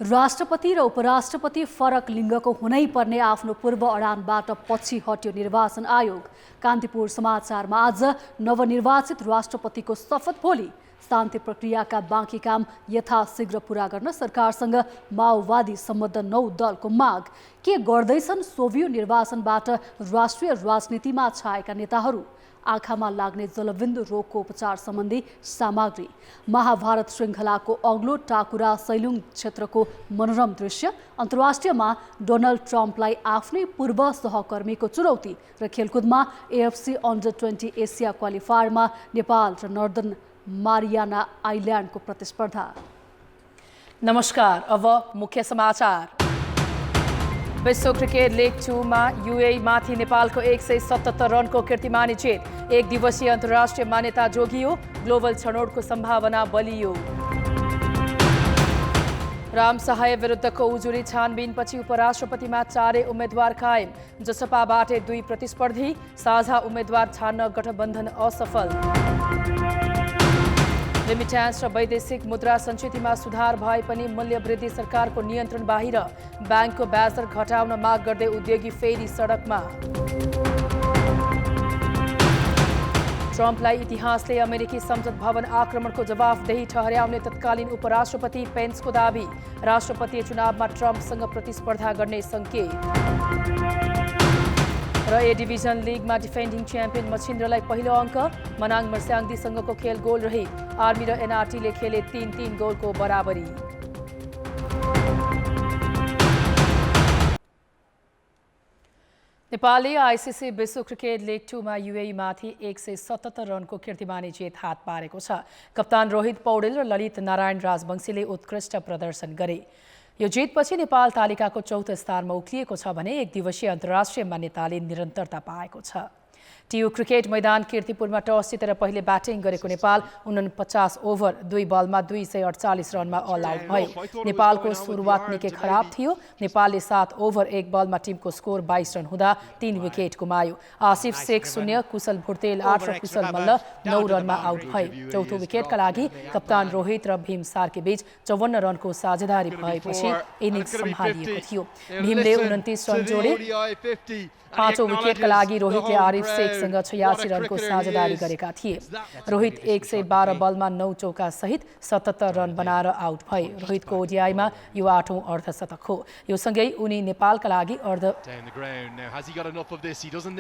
राष्ट्रपति र उपराष्ट्रपति फरक लिङ्गको हुनै पर्ने आफ्नो पूर्व अडानबाट पछि हट्यो निर्वाचन आयोग। कान्तिपुर समाचारमा आज नवनिर्वाचित राष्ट्रपतिको शपथ भोलि शान्ति प्रक्रियाका बाँकी काम यथाशीघ्र पूरा गर्न सरकारसँग माओवादी सम्बद्ध 9 दलको माग। के गर्दैछन् सोभियो निर्वाचनबाट राष्ट्रिय राजनीतिमा छाएका नेताहरू? आँखामा लाग्ने जलबिन्दु रोगको उपचार सम्बन्धी सामग्री, महाभारत श्रृङ्खलाको अग्लो टाकुरा सैलुङ क्षेत्रको मनोरम दृश्य, अन्तर्राष्ट्रियमा डोनाल्ड ट्रम्पलाई आफ्नै पूर्व सहकर्मीको चुनौती र खेलकुदमा एएफसी अन्डर-20 एसिया क्वालिफायरमा नेपाल र नर्दर्न मारियाना आइल्यान्डको प्रतिस्पर्धा। नमस्कार, अब मुख्य समाचार। विश्व क्रिकेट लिग 2 में यूएई माथि नेपालको 177 रनको कीर्तिमानी जित। एक दिवसीय अन्तर्राष्ट्रिय मान्यता जोगियो, ग्लोबल छनौटको सम्भावना बलियो। राम सहाय विरुद्धको उजुरी छानबिनपछि उपराष्ट्रपतिमा 4 उम्मेद्वार कायम। जसपाबाट 2 प्रतिस्पर्धी, साझा उम्मेद्वार छान्न गठबन्धन असफल। रेमिट्यान्स र वैदेशिक मुद्रा सञ्चितमा सुधार भए पनि मूल्य वृद्धि सरकारको नियन्त्रण बाहिर। ब्याङ्कको ब्याज दर घटाउन माग गर्दै उद्योगी फेरि सडकमा। ट्रम्पलाई इतिहासले अमेरिकी संसद भवन आक्रमणको जवाफदेही ठहर्याउने तत्कालीन उपराष्ट्रपति पेन्सको दाबी। राष्ट्रपतीय चुनावमा ट्रम्पसँग प्रतिस्पर्धा गर्ने सङ्केत। र ए डिभिजन लिगमा डिफेन्डिङ च्याम्पियन मछिन्द्रलाई पहिलो अङ्क। मनाङ मर्स्याङदीसँगको खेल गोल रही। आर्मी र एनआरटीले खेले 3-3 गोलको बराबरी। नेपालले आइसिसी विश्व क्रिकेट लिग 2 मा यूएई माथि 177 रनको कीर्तिमानी जित हात पारेको छ। कप्तान रोहित पौडेल र ललित नारायण राजवंशीले उत्कृष्ट प्रदर्शन गरे। यो जितपछि नेपाल तालिकाको 4औं स्थानमा उक्लिएको छ भने एक दिवसीय अन्तर्राष्ट्रिय मान्यताले निरन्तरता पाएको छ। टियु क्रिकेट मैदान कीर्तिपुरमा टस जितेर पहिले ब्याटिङ गरेको नेपाल 49 ओभर 2 बलमा 248 रनमा अल आउट भयो। नेपालको सुरुवात निकै खराब थियो। नेपालले 7 ओभर 1 बलमा टिमको स्कोर 22 रन हुँदा 3 विकेट गुमायो। आसिफ शेख 0, कुशल भुर्तेल 8 र कुशल मल्ल 9 रनमा आउट भए। चौथो विकेटका लागि कप्तान रोहित र भीम सार्की बीच 54 रनको साझेदारी भएपछि इनिङ्स सम्हालिएको थियो। भीमले 29 रन जोडे। पाँचौं विकेटका लागि रोहितले आरिफ शेखसँग 86 रनको साझेदारी गरेका थिए। रोहित 112 बलमा 9 चौका सहित 77 रन बनाएर आउट भए। रोहितको ओडिआईमा यो 8औं अर्धशतक हो। यो सँगै उनी नेपालका लागि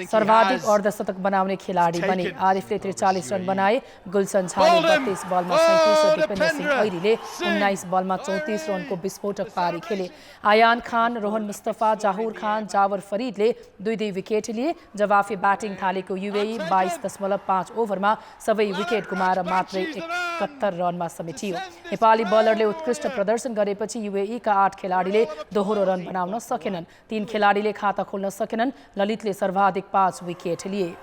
सर्वाधिक अर्धशतक बनाउने खेलाडी बने। आरिफले 43 रन बनाए। गुलसन झाले 32 बलमा 37 र दिपेन्द्र सिंह ऐरीले 19 बलमा 34 रनको विस्फोटक पारी खेले। आयान खान, रोहन मुस्तफा, जाहुर खान, जावर फरिदले 2 विकेट लिए। जवाफी ब्याटिङ थालेको यूएई 22.5 ओभरमा सबै विकेट गुमाएर मात्रै 71 रनमा समेटियो। नेपाली बलरले उत्कृष्ट प्रदर्शन गरेपछि यूएईका 8 खेलाडीले दोहोरो रन बनाउन सकेनन्। 3 खेलाडीले खाता खोल्न सकेनन्। ललितले सर्वाधिक 5 विकेट लिए।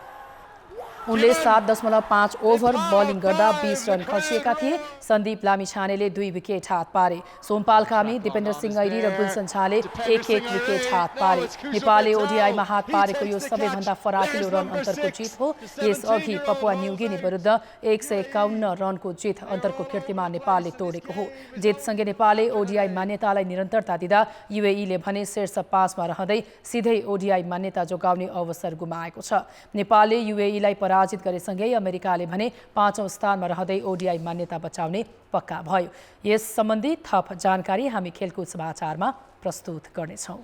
उनले 7.5 ओभर बलिङ गर्दा 20 रन खर्चिएका थिए। सन्दीप लामिछानेले 2 विकेट हात पारे। सोमपाल कामी, दिपेन्द्र सिंह ऐरी र गुलसन झाले 1-1 विकेट हात पारे। नेपालले ओडिआईमा हात पारेको यो सबैभन्दा फराकिलो रन अन्तरको जित हो। यसअघि पपुवा न्युगिनी विरुद्ध 151 रनको जित अन्तरको कीर्तिमा नेपालले तोडेको हो। जितसँगै नेपालले ओडिआई मान्यतालाई निरन्तरता दिँदा यूएईले भने शीर्ष 5 मा रहँदै सिधै ओडिआई मान्यता जोगाउने अवसर गुमाएको छ। नेपालले यूएईलाई पराजित गरेसँगै अमेरिकाले भने 5औं स्थानमा रहँदै ओडिआई मान्यता बचाउने पक्का भयो। यस सम्बन्धी थप जानकारी हामी खेलकुद समाचारमा प्रस्तुत गर्नेछौँ।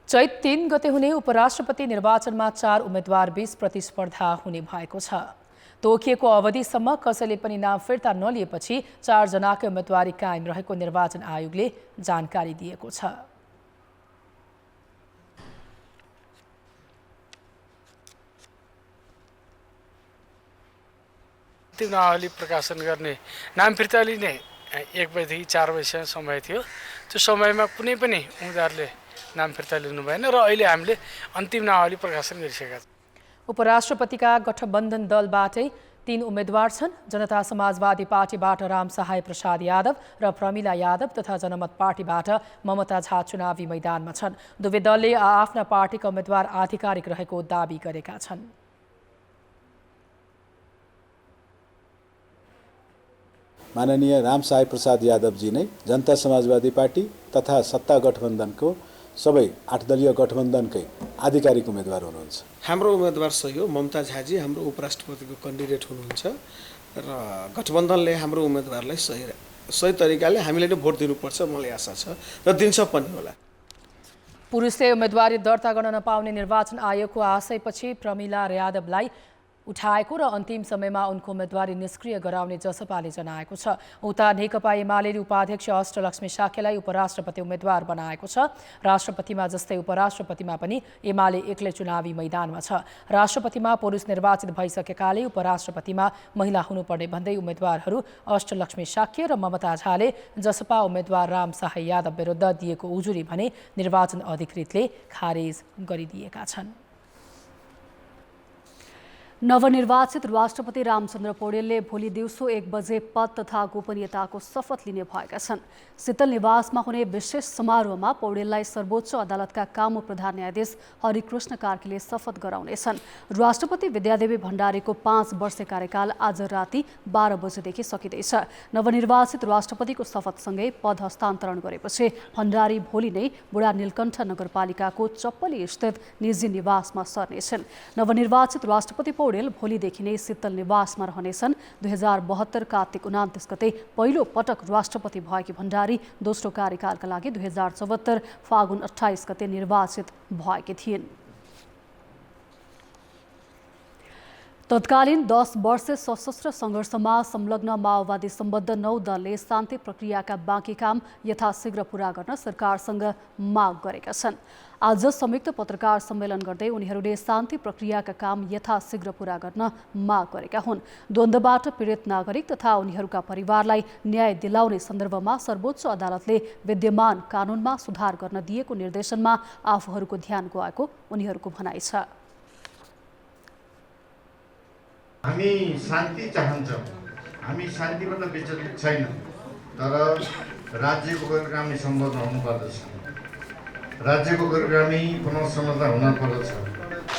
चैत 3 गते हुने उपराष्ट्रपति निर्वाचनमा 4 उम्मेद्वार बीच प्रतिस्पर्धा हुने भएको छ। तोकिएको अवधिसम्म कसैले पनि नाम फिर्ता नलिएपछि 4 जनाको उम्मेदवारी कायम रहेको निर्वाचन आयोगले जानकारी दिएको छ। नावली प्रकाशन गर्ने नाम फिर्ता लिने 1 बजेदेखि 4 बजीसम्म समय थियो। त्यो समयमा कुनै पनि उम्मेदवारले नाम फिर्ता लिनु भएन र अहिले हामीले अन्तिम नावली प्रकाशन गरिसकेका छौँ। उपराष्ट्रपतिका गठबन्धन दलबाटै तीन उम्मेद्वार छन्। जनता समाजवादी पार्टीबाट राम सहाय प्रसाद यादव र प्रमिला यादव तथा जनमत पार्टीबाट ममता झा चुनावी मैदानमा छन्। दुवै दलले आफ्ना पार्टीका उम्मेद्वार आधिकारिक रहेको दावी गरेका छन्। माननीय राम सहाय प्रसाद यादवजी नै जनता समाजवादी पार्टी तथा सत्ता गठबन्धनको सबै 8 दलीय गठबन्धनकै आधिकारिक उम्मेद्वार हुनुहुन्छ। हाम्रो उम्मेदवार सही हो, ममता झाजी हाम्रो उपराष्ट्रपतिको क्यान्डिडेट हुनुहुन्छ र गठबन्धनले हाम्रो उम्मेदवारलाई सही तरिकाले हामीले नै भोट दिनुपर्छ, मलाई आशा छ र दिन्छ पनि होला। पुरुषले उम्मेदवारी दर्ता गर्न नपाउने निर्वाचन आयोगको आशयपछि प्रमिला यादवलाई उठाएको र अन्तिम समयमा उनको उम्मेदवारी निष्क्रिय गराउने जसपाले जनाएको छ। उता नेकपा एमाले उपाध्यक्ष अष्टलक्ष्मी साक्यलाई उपराष्ट्रपति उम्मेद्वार बनाएको छ। राष्ट्रपतिमा जस्तै उपराष्ट्रपतिमा पनि एमाले एक्लै चुनावी मैदानमा छ। राष्ट्रपतिमा पुरुष निर्वाचित भइसकेकाले उपराष्ट्रपतिमा महिला हुनुपर्ने भन्दै उम्मेद्वारहरू अष्टलक्ष्मी साक्य र ममता झाले जसपा उम्मेद्वार राम सहाय यादव विरुद्ध दिएको उजुरी भने निर्वाचन अधिकृतले खारेज गरिदिएका छन्। नवनिर्वाचित राष्ट्रपति रामचन्द्र पौडेलले भोलि दिउँसो 1 बजे पद तथा गोपनीयताको शपथ लिने भएका छन्। शीतल निवासमा हुने विशेष समारोहमा पौडेललाई सर्वोच्च अदालतका कामु प्रधान न्यायाधीश हरिकृष्ण कार्कीले शपथ गराउनेछन्। राष्ट्रपति विद्यादेवी भण्डारीको 5 वर्षे कार्यकाल आज राति 12 बजेदेखि सकिँदैछ। नवनिर्वाचित राष्ट्रपतिको शपथसँगै पद हस्तान्तरण गरेपछि भण्डारी भोलि नै बुढा नीलकण्ठ नगरपालिकाको चप्पली स्थित निजी निवासमा सर्नेछन्। नवनिर्वाचित राष्ट्रपति पौडेल भोलिदेखि नै शीतल निवासमा रहनेछन्। 2072 कार्तिक 29 गते पहिलो पटक राष्ट्रपति भएकी भण्डारी दोस्रो कार्यकालका लागि 2074 फागुन 28 गते निर्वाचित भएकी थिइन्। तत्कालीन 10 वर्षे सशस्त्र सङ्घर्षमा संलग्न माओवादी सम्बद्ध 9 दलले शान्ति प्रक्रियाका बाँकी काम यथाशीघ्र पूरा गर्न सरकारसँग माग गरेका छन्। आज संयुक्त पत्रकार सम्मेलन गर्दै उनीहरूले शान्ति प्रक्रियाका काम यथाशीघ्र पूरा गर्न माग गरेका हुन्। द्वन्द्वबाट पीडित नागरिक तथा उनीहरूका परिवारलाई न्याय दिलाउने सन्दर्भमा सर्वोच्च अदालतले विद्यमान कानुनमा सुधार गर्न दिएको निर्देशनमा आफूहरूको ध्यान गएको उनीहरूको भनाइ छ। हामी शान्ति चाहन्छौँ, हामी शान्तिबाट विचलित छैन, तर राज्यको गैरकानुनी सम्बन्ध हुनुपर्दछ, राज्यको गैरकानुनी पुनः संरचना हुन पर्दछ।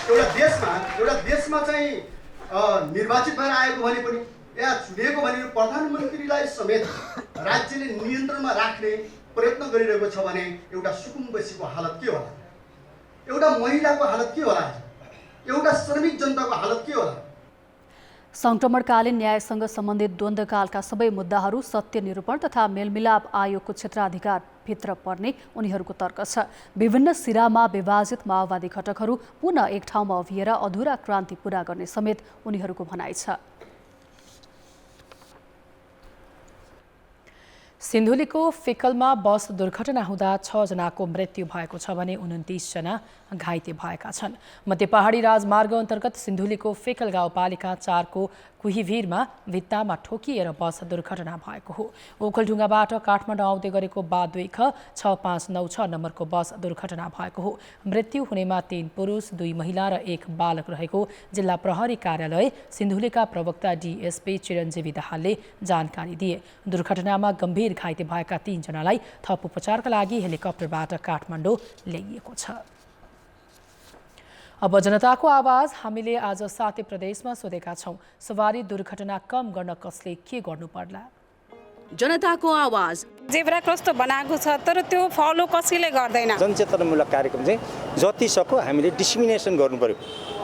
एउटा देशमा चाहिँ निर्वाचित भएर आएको भने पनि या चुनेको भने प्रधानमन्त्रीलाई समेत राज्यले नियन्त्रणमा राख्ने प्रयत्न गरिरहेको छ भने एउटा सुकुम्बसीको हालत के होला, एउटा महिलाको हालत के होला, एउटा श्रमिक जनताको हालत के होला। सङ्क्रमणकालीन न्यायसँग सम्बन्धित द्वन्द्वकालका सबै मुद्दाहरू सत्य निरूपण तथा मेलमिलाप आयोगको क्षेत्राधिकार भित्र पर्ने उनीहरूको तर्क छ। विभिन्न सिरामा विभाजित माओवादी घटकहरू पुनः एक ठाउँमा उभिएर अधुरा क्रान्ति पूरा गर्ने समेत उनीहरूको भनाइ छ। सिन्धुलीको फिकलमा बस दुर्घटना हुँदा 6 जनाको मृत्यु भएको छ भने 29 जना घाइते भएका छन्। मध्य पहाडी राजमार्ग अन्तर्गत सिन्धुलीको फिकल गाउँपालिका 4 को कुहीभिरमा भित्तामा ठोकिएर बस दुर्घटना भएको हो। ओखलढुङ्गाबाट काठमाडौँ आउँदै गरेको बा2ख 6596 नम्बरको बस दुर्घटना भएको हो। मृत्यु हुनेमा 3 पुरुष 2 महिला र 1 बालक रहेको जिल्ला प्रहरी कार्यालय सिन्धुलीका प्रवक्ता डीएसपी चिरञ्जीवी दाहालले जानकारी दिए। दुर्घटनामा गम्भीर घाइते भएका 3 जनालाई थप उपचारका लागि हेलिकप्टरबाट काठमाडौँ ल्याइएको छ। अब जनताको आवाज हामीले आज 7 प्रदेशमा सोधेका छौं। सवारी दुर्घटना कम गर्न कसले के गर्नु पर्ला? जनताको आवाज। जेब्रा क्रस त बनाएको छ तर त्यो फलो कसैले गर्दैन। जनचेतनामूलक कार्यक्रम चाहिँ जति सक्यो हामीले डिस्क्रिमिनेसन गर्नु पर्यो,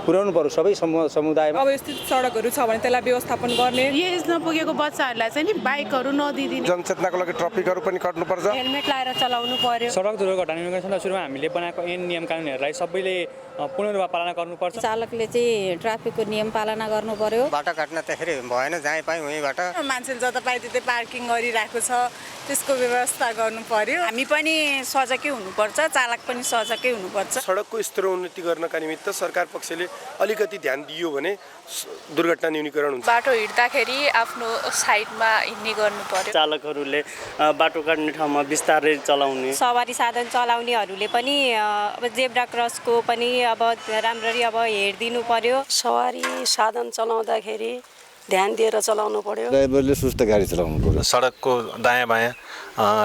पुर्याउनु पर्यो सबै समुदायमा। अवस्थित सडकहरू छ भने त्यसलाई व्यवस्थापन गर्ने, एज नपुगेको बच्चाहरूलाई चाहिँ नि बाइकहरू नदिदिने, जनचेतनाको लागि ट्राफिकहरू पनि काट्नुपर्छ, हेलमेट लगाएर चलाउनु पर्यो। सडक दुर्घटना नियन्त्रण सुरुमा हामीले बनाएको ऐन नियम कानुनहरूलाई सबैले पूर्ण रूपमा पालना गर्नुपर्छ। चालकले चाहिँ ट्राफिकको नियम पालना गर्नु पर्यो। बाटो काट्न त्यसरी भएन, जहाँ पाए वहीँबाट। मान्छेले जता पाए त्यतै पार्किङ गरिरहेको छ, त्यसको व्यवस्था गर्नु पर्यो। हामी पनि सजगै हुनुपर्छ, चालक पनि सजगै हुनुपर्छ। सडकको स्तरोन्नति गर्नका निमित्त सरकार पक्षले अलिकति ध्यान दियो भने दुर्घटना न्यूनीकरण हुन्छ। बाटो हिँड्दाखेरि आफ्नो साइडमा हिँड्ने गर्नु पर्यो। चालकहरूले बाटो काट्ने ठाउँमा बिस्तारै चलाउने, सवारी साधन चलाउनेहरूले पनि अब जेब्रा क्रसको पनि अब राम्ररी अब हेरिदिनु पर्यो। सवारी साधन चलाउँदाखेरि ध्यान दिएर चलाउनु पर्यो। ड्राइभरले सुस्त गाडी चलाउनु पर्यो। सडकको दायाँ बायाँ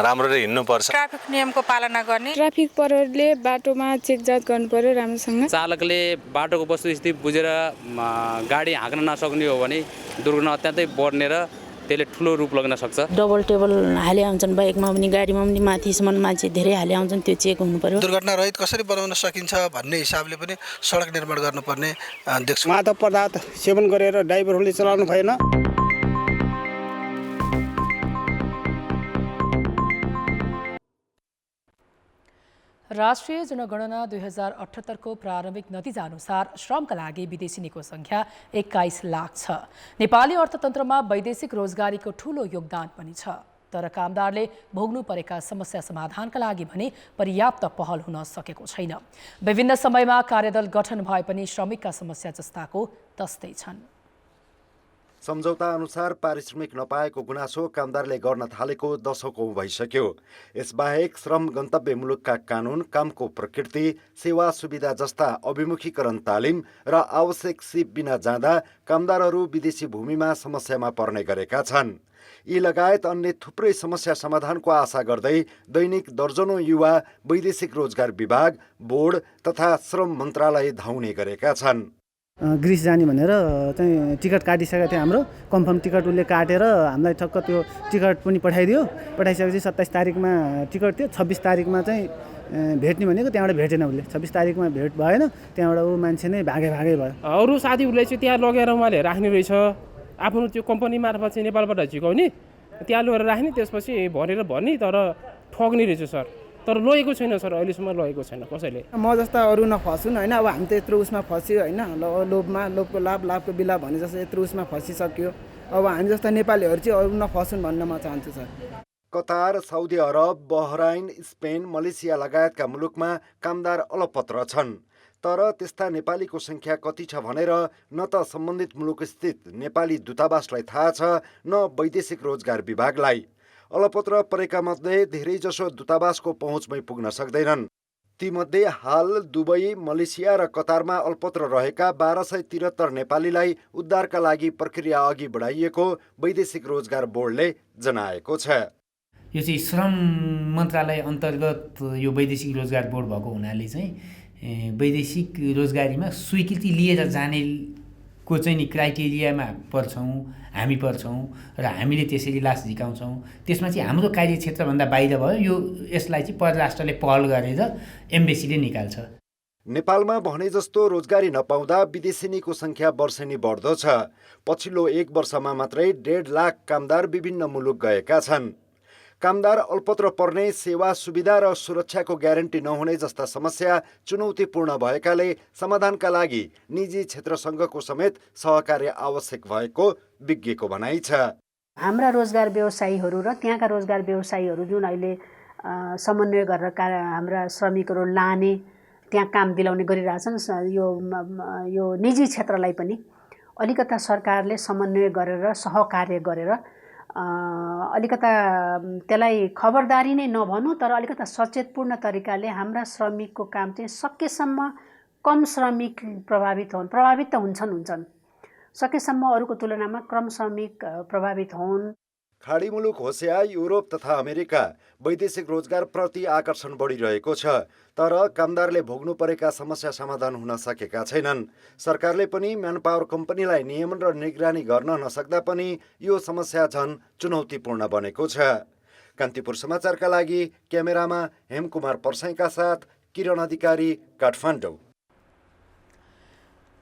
राम्ररी हिँड्नुपर्छ। ट्राफिक नियमको पालना गर्ने। ट्राफिक प्रहरीले बाटोमा चेक जाँच गर्नु पर्यो राम्रोसँग। चालकले बाटोको वस्तुस्थिति बुझेर गाडी हाँक्न नसक्ने हो भने दुर्घटना अत्यन्तै बढ्ने र त्यसले ठुलो रूप लाग्न सक्छ। डबल टेबल हाले आउँछन् बाइकमा पनि गाडीमा पनि माथिसम्म मान्छे धेरै हाले आउँछन्, त्यो चेक हुनु पर्यो। दुर्घटना रहित कसरी बनाउन सकिन्छ भन्ने हिसाबले पनि सडक निर्माण गर्नुपर्ने देख्छु। मादक पदार्थ सेवन गरेर ड्राइभरहरूले चलाउनु भएन। राष्ट्रिय जनगणना 2078 को प्रारम्भिक नतिजा अनुसार श्रमका लागि विदेशीको संख्या 21 लाख छ। नेपाली अर्थतन्त्रमा वैदेशिक रोजगारीको ठूलो योगदान पनि छ, तर कामदारले भोग्नु परेका समस्या समाधानका लागि भने पर्याप्त पहल हुन सकेको छैन। विभिन्न समयमा कार्यदल गठन भए पनि श्रमिकका समस्या जस्ताको तस्तै छन्। सम्झौता अनुसार पारिश्रमिक नपाएको गुनासो कामदारले गर्न थालेको दशकौं भइसक्यो। यसबाहेक श्रम गन्तव्य मुलुकका कानुन, कामको प्रकृति, सेवा सुविधा जस्ता अभिमुखीकरण तालिम र आवश्यक सिप बिना जाँदा कामदारहरू विदेशी भूमिमा समस्यामा पर्ने गरेका छन्। यी लगायत अन्य थुप्रै समस्या समाधानको आशा गर्दै दैनिक दर्जनौं युवा वैदेशिक रोजगार विभाग, बोर्ड तथा श्रम मन्त्रालय धाउने गरेका छन्। ग्रिस जाने भनेर चाहिँ टिकट काटिसकेको थियो। हाम्रो कन्फर्म टिकट उसले काटेर हामीलाई ठक्क त्यो टिकट पनि पठाइदियो। पठाइसकेपछि 27 तारिकमा टिकट थियो, 26 तारिकमा चाहिँ भेट्ने भनेको त्यहाँबाट भेटेन उसले। 26 तारिकमा भेट भएन, त्यहाँबाट ऊ मान्छे नै भागे भयो। अरू साथीहरूले चाहिँ त्यहाँ लगेर उहाँले राख्ने रहेछ, आफ्नो त्यो कम्पनी मार्फत चाहिँ नेपालबाट झिकाउने, त्यहाँ लगेर राख्ने, त्यसपछि भनेर भन्ने, तर ठग्ने रहेछ सर। तर लगेको छैन सर, अहिलेसम्म लगेको छैन कसैले। म जस्ता अरू नफसुन् होइन, अब हामी त यत्रो उसमा फस्यो होइन, लोभको लाभको बिलाप भने जस्तो यत्रो उसमा फसिसक्यो। अब हामी जस्ता नेपालीहरू चाहिँ अरू नफसुन् भन्न म चाहन्छु sir. Qatar, Saudi Arab, Bahrain, Spain, Malaysia लगायतका मुलुकमा कामदार अलपत्र छन्। तर त्यस्ता नेपालीको संख्या कति छ भनेर न त सम्बन्धित मुलुकस्थित नेपाली दूतावासलाई थाहा छ, न वैदेशिक रोजगार विभागलाई। अलपत्र परेका मध्ये धेरैजसो दूतावासको पहुँचमै पुग्न सक्दैनन्। तीमध्ये हाल दुबई, मलेसिया र कतारमा अल्पत्र रहेका 1273 नेपालीलाई उद्धारका लागि प्रक्रिया अघि बढाइएको वैदेशिक रोजगार बोर्डले जनाएको छ। यो चाहिँ श्रम मन्त्रालय अन्तर्गत यो वैदेशिक रोजगार बोर्ड भएको हुनाले चाहिँ वैदेशिक रोजगारीमा स्वीकृति लिएर जानेको चाहिँ नि क्राइटेरियामा हामी पर्छौँ र हामीले त्यसरी लास झिकाउँछौँ। त्यसमा चाहिँ हाम्रो कार्यक्षेत्रभन्दा बाहिर भयो, यसलाई चाहिँ परराष्ट्रले पहल गरेर एम्बेसीले निकाल्छ। नेपालमा भने जस्तो रोजगारी नपाउँदा विदेशिनीको संख्या वर्षेनी बढ्दो छ। पछिल्लो 1 वर्षमा मात्रै 1.5 लाख कामदार विभिन्न मुलुक गएका छन्। कामदार अल्पत्र पर्ने, सेवा सुविधा र सुरक्षाको ग्यारेन्टी नहुने जस्ता समस्या चुनौतीपूर्ण भएकाले समाधानका लागि निजी क्षेत्रसँगको समेत सहकार्य आवश्यक भएको विज्ञको भनाइ छ। हाम्रा रोजगार व्यवसायीहरू र त्यहाँका रोजगार व्यवसायीहरू जुन अहिले समन्वय गरेर हाम्रा श्रमिकहरू लाने, त्यहाँ काम दिलाउने गरिरहेछन्, यो निजी क्षेत्रलाई पनि अलिकता सरकारले समन्वय गरेर सहकार्य गरेर अलिकता त्यसलाई खबरदारी नै नभनौँ, तर अलिकता सचेतपूर्ण तरिकाले हाम्रा श्रमिकको काम चाहिँ सकेसम्म कम श्रमिक प्रभावित त हुन्छन्, सकेसम्म अरूको तुलनामा कम श्रमिक प्रभावित हुन्। खाडी मुलुक होसिया, युरोप तथा अमेरिका वैदेशिक रोजगार प्रति आकर्षण बढिरहेको छ, तर कामदारले भोग्नु परेका समस्या समाधान हुन सकेका छैनन्। सरकारले पनि म्यानपावर कम्पनीलाई नियमन र निगरानी गर्न नसक्दा पनि यो समस्या झन् चुनौतीपूर्ण बनेको छ। कान्तिपुर समाचारका लागि क्यामेरामा हेमकुमार पर्साईका साथ किरण अधिकारी, काठमाडौँ।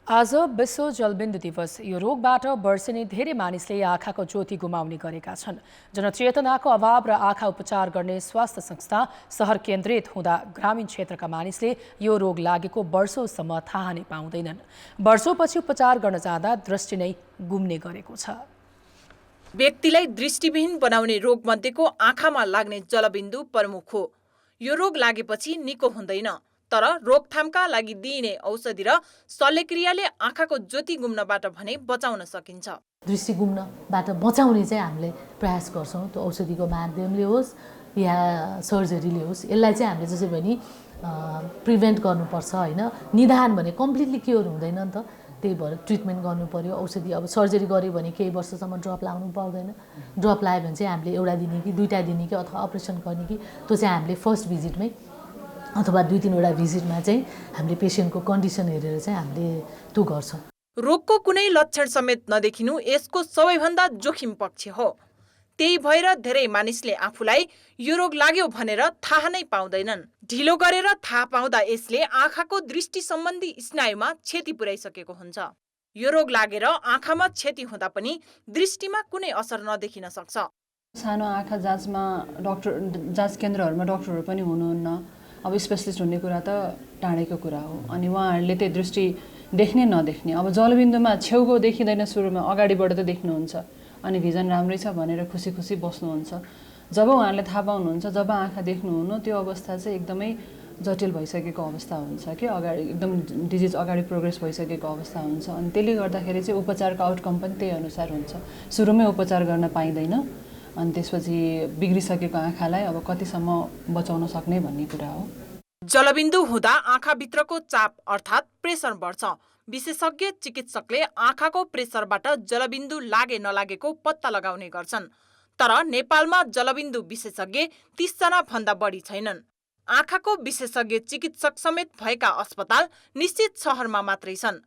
आज विश्व जलबिन्दु दिवस। यो रोगबाट वर्षेनी धेरै मानिसले आँखाको ज्योति गुमाउने गरेका छन्। जनचेतनाको अभाव र आँखा उपचार गर्ने स्वास्थ्य संस्था सहर केन्द्रित हुँदा ग्रामीण क्षेत्रका मानिसले यो रोग लागेको वर्षौंसम्म थाहा नै पाउँदैनन्। वर्षौंपछि उपचार गर्न जाँदा दृष्टि नै गुम्ने गरेको छ। व्यक्तिलाई दृष्टिविहीन बनाउने रोग मध्येको आँखामा लाग्ने जलबिन्दु प्रमुख हो। यो रोग लागेपछि निको हुँदैन, तर रोकथामका लागि दिइने औषधि र शल्यक्रियाले आँखाको ज्योति गुम्नबाट भने बचाउन सकिन्छ। दृष्टि गुम्नबाट बचाउने चाहिँ हामीले प्रयास गर्छौँ, त्यो औषधिको माध्यमले होस् या सर्जरीले होस्। यसलाई चाहिँ हामीले जसै पनि प्रिभेन्ट गर्नुपर्छ होइन। निदान भने कम्प्लिटली क्योर हुँदैन नि त, त्यही भएर ट्रिटमेन्ट गर्नु पर्यो औषधि अब सर्जरी गर्यो भने केही वर्षसम्म ड्रप लाउनु पाउँदैन ड्रप लायो भने चाहिँ हामीले एउटा दिने कि दुईटा दिने कि अथवा अपरेसन गर्ने कि त्यो चाहिँ हामीले फर्स्ट भिजिटमै अथवा 2-3वटा भिजिटमा चाहिँ हामीले पेसेन्टको कन्डिसन हेरेर चाहिँ हामीले त्यो गर्छौँ रोगको कुनै लक्षण समेत नदेखिनु यसको सबैभन्दा जोखिम पक्ष हो त्यही भएर धेरै मानिसले आफूलाई यो रोग लाग्यो भनेर थाहा नै पाउँदैनन् ढिलो गरेर थाहा पाउँदा यसले आँखाको दृष्टि सम्बन्धी स्नायुमा क्षति पुर्याइसकेको हुन्छ यो रोग लागेर आँखामा क्षति हुँदा पनि दृष्टिमा कुनै असर नदेखिन सक्छ सानो आँखा जाँचमा जाँच केन्द्रहरूमा डाक्टरहरू पनि हुनुहुन्न अब स्पेशलिस्ट हुने कुरा त टाढैको कुरा हो अनि उहाँहरूले त्यही दृष्टि देख्ने नदेख्ने अब जलबिन्दुमा छेउको देखिँदैन सुरुमा अगाडिबाट त देख्नुहुन्छ अनि भिजन राम्रै छ भनेर खुसी खुसी बस्नुहुन्छ जब उहाँहरूले थाहा पाउनुहुन्छ जब आँखा देख्नुहुन्न त्यो अवस्था चाहिँ एकदमै जटिल भइसकेको अवस्था हुन्छ कि अगाडि एकदम डिजिज अगाडि प्रोग्रेस भइसकेको अवस्था हुन्छ अनि त्यसले गर्दाखेरि चाहिँ उपचारको आउटकम पनि त्यही अनुसार हुन्छ सुरुमै उपचार गर्न पाइँदैन अनि त्यसपछि बिग्रिसकेको आँखालाई अब कतिसम्म बचाउन सक्ने भन्ने कुरा हो जलबिन्दु हुँदा आँखाभित्रको चाप अर्थात् प्रेसर बढ्छ विशेषज्ञ चिकित्सकले आँखाको प्रेसरबाट जलबिन्दु लागे नलागेको पत्ता लगाउने गर्छन् तर नेपालमा जलबिन्दु विशेषज्ञ 30 जना भन्दा बढी छैनन् आँखाको विशेषज्ञ चिकित्सक समेत भएका अस्पताल निश्चित शहरमा मात्रै छन्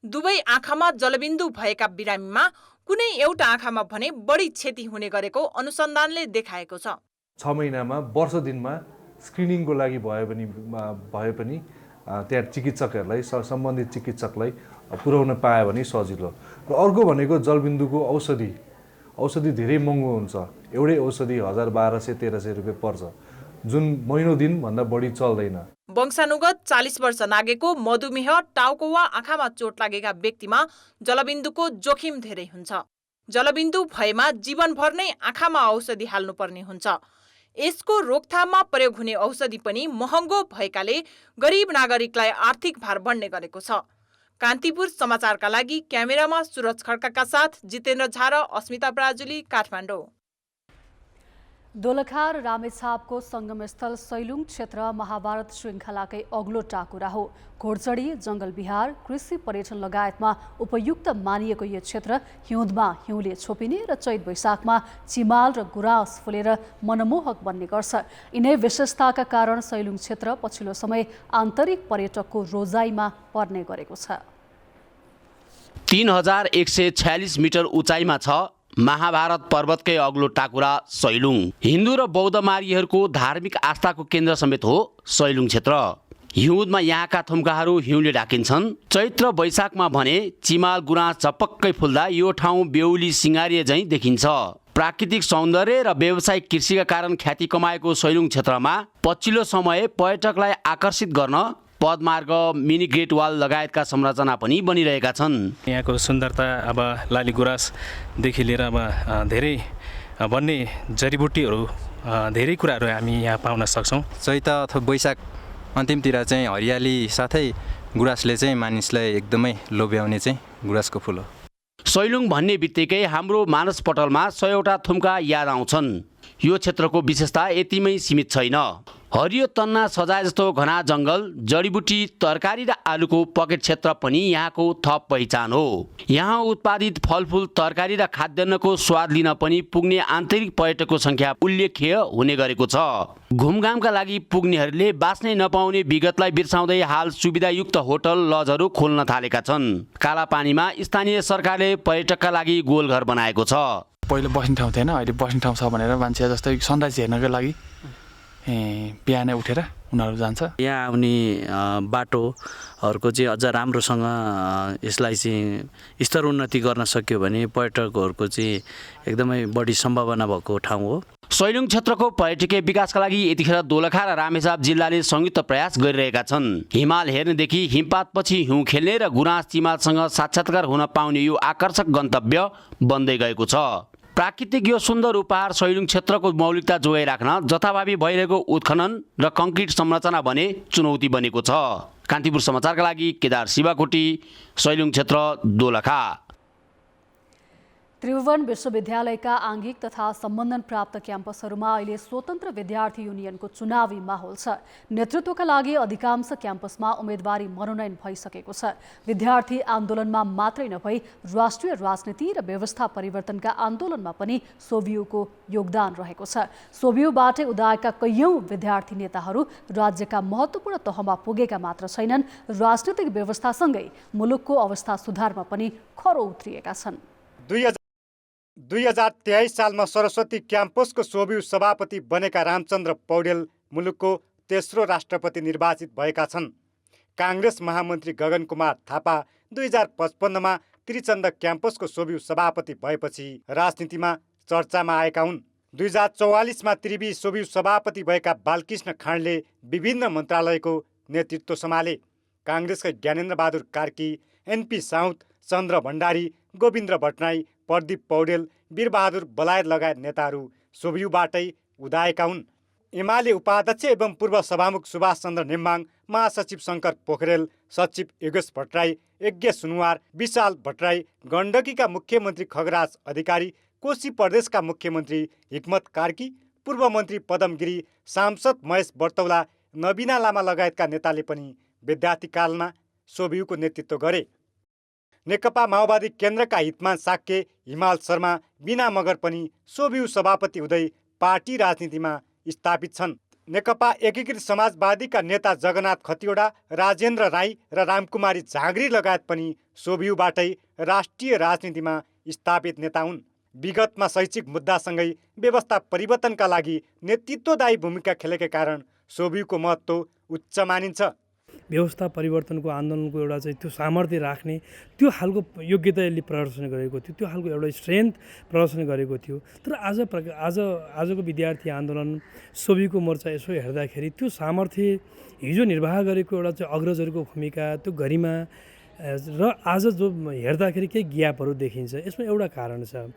दुवै आँखामा जलबिन्दु भएका बिरामीमा कुनै एउटा आँखामा भने बढी क्षति हुने गरेको अनुसन्धानले देखाएको छ 6 महिनामा वर्ष दिनमा स्क्रिनिङको लागि भए पनि त्यहाँ चिकित्सकहरूलाई सम्बन्धित चिकित्सकलाई पुर्याउन पायो भने सजिलो र अर्को भनेको जलबिन्दुको औषधि धेरै महँगो हुन्छ एउटै औषधि 1200-1300 रुपियाँ पर्छ जुन महिनौ दिन भन्दा बढी चल्दैन वंशानुगत 40 वर्ष नागेको मधुमेह टाउको वा आँखामा चोट लागेका व्यक्तिमा जलबिन्दुको जोखिम धेरै हुन्छ जलबिन्दु भएमा जीवनभर नै आँखामा औषधि हाल्नुपर्ने हुन्छ यसको रोकथाममा प्रयोग हुने औषधि पनि महँगो भएकाले गरिब नागरिकलाई आर्थिक भार बढ्ने गरेको छ कान्तिपुर समाचारका लागि क्यामेरामा सुरज खड्काका साथ जितेन्द्र झा र अस्मिता ब्राजुली काठमाडौँ दोलखा र रामेछापको संगमस्थल सैलुङ क्षेत्र महाभारत श्रृङ्खलाकै अग्लो टाकुरा हो घोडचडी जङ्गल विहार कृषि पर्यटन लगायतमा उपयुक्त मानिएको यो क्षेत्र हिउँदमा हिउँले छोपिने र चैत वैशाखमा चिमाल र गुराँस फुलेर मनमोहक बन्ने गर्छ यिनै विशेषताका कारण सैलुङ क्षेत्र पछिल्लो समय आन्तरिक पर्यटकको रोजाइमा पर्ने गरेको छ 3146 मिटर उचाइमा छ महाभारत पर्वतकै अग्लो टाकुरा सैलुङ हिन्दू र बौद्ध मार्गीहरूको धार्मिक आस्थाको केन्द्र समेत हो सैलुङ क्षेत्र हिउँदमा यहाँका थुम्काहरू हिउँले ढाकिन्छन् चैत्र वैशाखमा भने चिमाल गुराँस झपक्कै फुल्दा यो ठाउँ बेहुली सिँगारिए झैँ देखिन्छ प्राकृतिक सौन्दर्य र व्यावसायिक कृषिका कारण ख्याति कमाएको सैलुङ क्षेत्रमा पछिल्लो समय पर्यटकलाई आकर्षित गर्न पदमार्ग मिनी ग्रेट वाल लगायतका संरचना पनि बनिरहेका छन् यहाँको सुन्दरता अब लाली गुराँसदेखि लिएर अब धेरै बन्ने जडीबुटीहरू धेरै कुराहरू हामी यहाँ पाउन सक्छौँ चैत अथवा वैशाख अन्तिमतिर चाहिँ हरियाली साथै गुराँसले चाहिँ मानिसलाई एकदमै लोभ्याउने चाहिँ गुराँसको फुल हो सैलुङ भन्ने बित्तिकै हाम्रो मानसपटलमा 100वटा थुम्का याद आउँछन् यो क्षेत्रको विशेषता यतिमै सीमित छैन हरियो तन्ना सजाय जस्तो घना जङ्गल जडीबुटी तरकारी र आलुको पकेट क्षेत्र पनि यहाँको थप पहिचान हो यहाँ उत्पादित फलफुल तरकारी र खाद्यान्नको स्वाद लिन पनि पुग्ने आन्तरिक पर्यटकको संख्या उल्लेख्य हुने गरेको छ घुमघामका लागि पुग्नेहरूले बाँच्नै नपाउने विगतलाई बिर्साउँदै हाल सुविधायुक्त होटल लजहरू खोल्न थालेका छन् कालापानीमा स्थानीय सरकारले पर्यटकका लागि गोलघर बनाएको छ पहिलो बस्ने ठाउँ थिएन अहिले बस्ने ठाउँ छ भनेर मान्छे जस्तै सनराइज हेर्नको लागि बिहानै उठेर उनीहरू जान्छ यहाँ आउने बाटोहरूको चाहिँ अझ राम्रोसँग यसलाई चाहिँ स्तरोन्नति गर्न सक्यो भने पर्यटकहरूको चाहिँ एकदमै बढी सम्भावना भएको ठाउँ हो सैलुङ क्षेत्रको पर्यटकीय विकासका लागि यतिखेर दोलखा र रामेछाप जिल्लाले संयुक्त प्रयास गरिरहेका छन् हिमाल हेर्नेदेखि हिमपातपछि हिउँ खेल्ने र गुराँस चिमालसँग साक्षात्कार हुन पाउने यो आकर्षक गन्तव्य बन्दै गएको छ प्राकृतिक यो सुन्दर उपहार सैलुङ क्षेत्रको मौलिकता जोगाइराख्न जथाभावी भइरहेको उत्खनन र कङ्क्रिट संरचना भने चुनौती बनेको छ कान्तिपुर समाचारका लागि केदार शिवाकोटी सैलुङ क्षेत्र दोलखा त्रिभुवन विश्वविद्यालयका आङ्गिक तथा सम्बन्धन प्राप्त क्याम्पसहरूमा अहिले स्वतन्त्र विद्यार्थी युनियनको चुनावी माहौल छ। नेतृत्वका लागि अधिकांश क्याम्पसमा उम्मेदवारी मनोनयन भइसकेको छ। विद्यार्थी आन्दोलनमा मात्रै नभई राष्ट्रिय राजनीति र व्यवस्था परिवर्तनका आन्दोलनमा पनि सोभियूको योगदान रहेको छ। सोभियूबाटै उदाएका कैयौं विद्यार्थी नेताहरू राज्यका महत्त्वपूर्ण तहमा पुगेका मात्र छैनन्, राजनीतिक व्यवस्थासँगै मुलुकको अवस्था सुधारमा पनि खरो उत्रिएका छन्। 2023 सालमा सरस्वती क्याम्पसको सोभियू सभापति बनेका रामचन्द्र पौडेल मुलुकको तेस्रो राष्ट्रपति निर्वाचित भएका छन्। काङ्ग्रेस महामन्त्री गगन कुमार थापा 2055मा त्रिचन्द क्याम्पसको सोभियू सभापति भएपछि राजनीतिमा चर्चामा आएका हुन्। 2044मा त्रिवी सोभियू सभापति भएका बालकृष्ण खाँडले विभिन्न मन्त्रालयको नेतृत्व सम्हाले। काङ्ग्रेसका ज्ञानेन्द्र बहादुर कार्की, एनपी साउद, चन्द्र भण्डारी, गोविन्द्र भट्टराई, प्रदीप पौडेल, वीरबहादुर बलायत लगायत नेताहरू सोभियूबाटै उदाएका हुन्। एमाले उपाध्यक्ष एवं पूर्व सभामुख सुभाष चन्द्र नेम्बाङ, महासचिव शङ्कर पोखरेल, सचिव योगेश भट्टराई, यज्ञ सुनुवार, विशाल भट्टराई, गण्डकीका मुख्यमन्त्री खगराज अधिकारी, कोशी प्रदेशका मुख्यमन्त्री हिक्मत कार्की, पूर्व मन्त्री पदम गिरी, सांसद महेश बर्तौला, नबिना लामा लगायतका नेताले पनि विद्यार्थीकालमा सोभियूको नेतृत्व गरे। नेकपा माओवादी केन्द्रका हितमान साक्य, हिमाल शर्मा, बिना मगर पनि सोभियू सभापति हुँदै पार्टी राजनीतिमा स्थापित छन्। नेकपा एकीकृत समाजवादीका नेता जगन्नाथ खतिवडा, राजेन्द्र राई र रामकुमारी झाँग्री लगायत पनि सोभियूबाटै राष्ट्रिय राजनीतिमा स्थापित नेता हुन्। विगतमा शैक्षिक मुद्दासँगै व्यवस्था परिवर्तनका लागि नेतृत्वदायी भूमिका खेलेका कारण सोभियूको महत्त्व उच्च मानिन्छ। व्यवस्था परिवर्तनको आन्दोलनको एउटा चाहिँ त्यो सामर्थ्य राख्ने त्यो खालको योग्यता यसले प्रदर्शन गरेको थियो, त्यो खालको एउटा स्ट्रेन्थ प्रदर्शन गरेको थियो। तर आजको विद्यार्थी आन्दोलन सोभियूको मोर्चा यसो हेर्दाखेरि त्यो सामर्थ्य हिजो निर्वाह गरेको एउटा चाहिँ अग्रजहरूको भूमिका, त्यो गरिमा र आज जो हेर्दाखेरि केही ग्यापहरू देखिन्छ। यसमा एउटा कारण छ,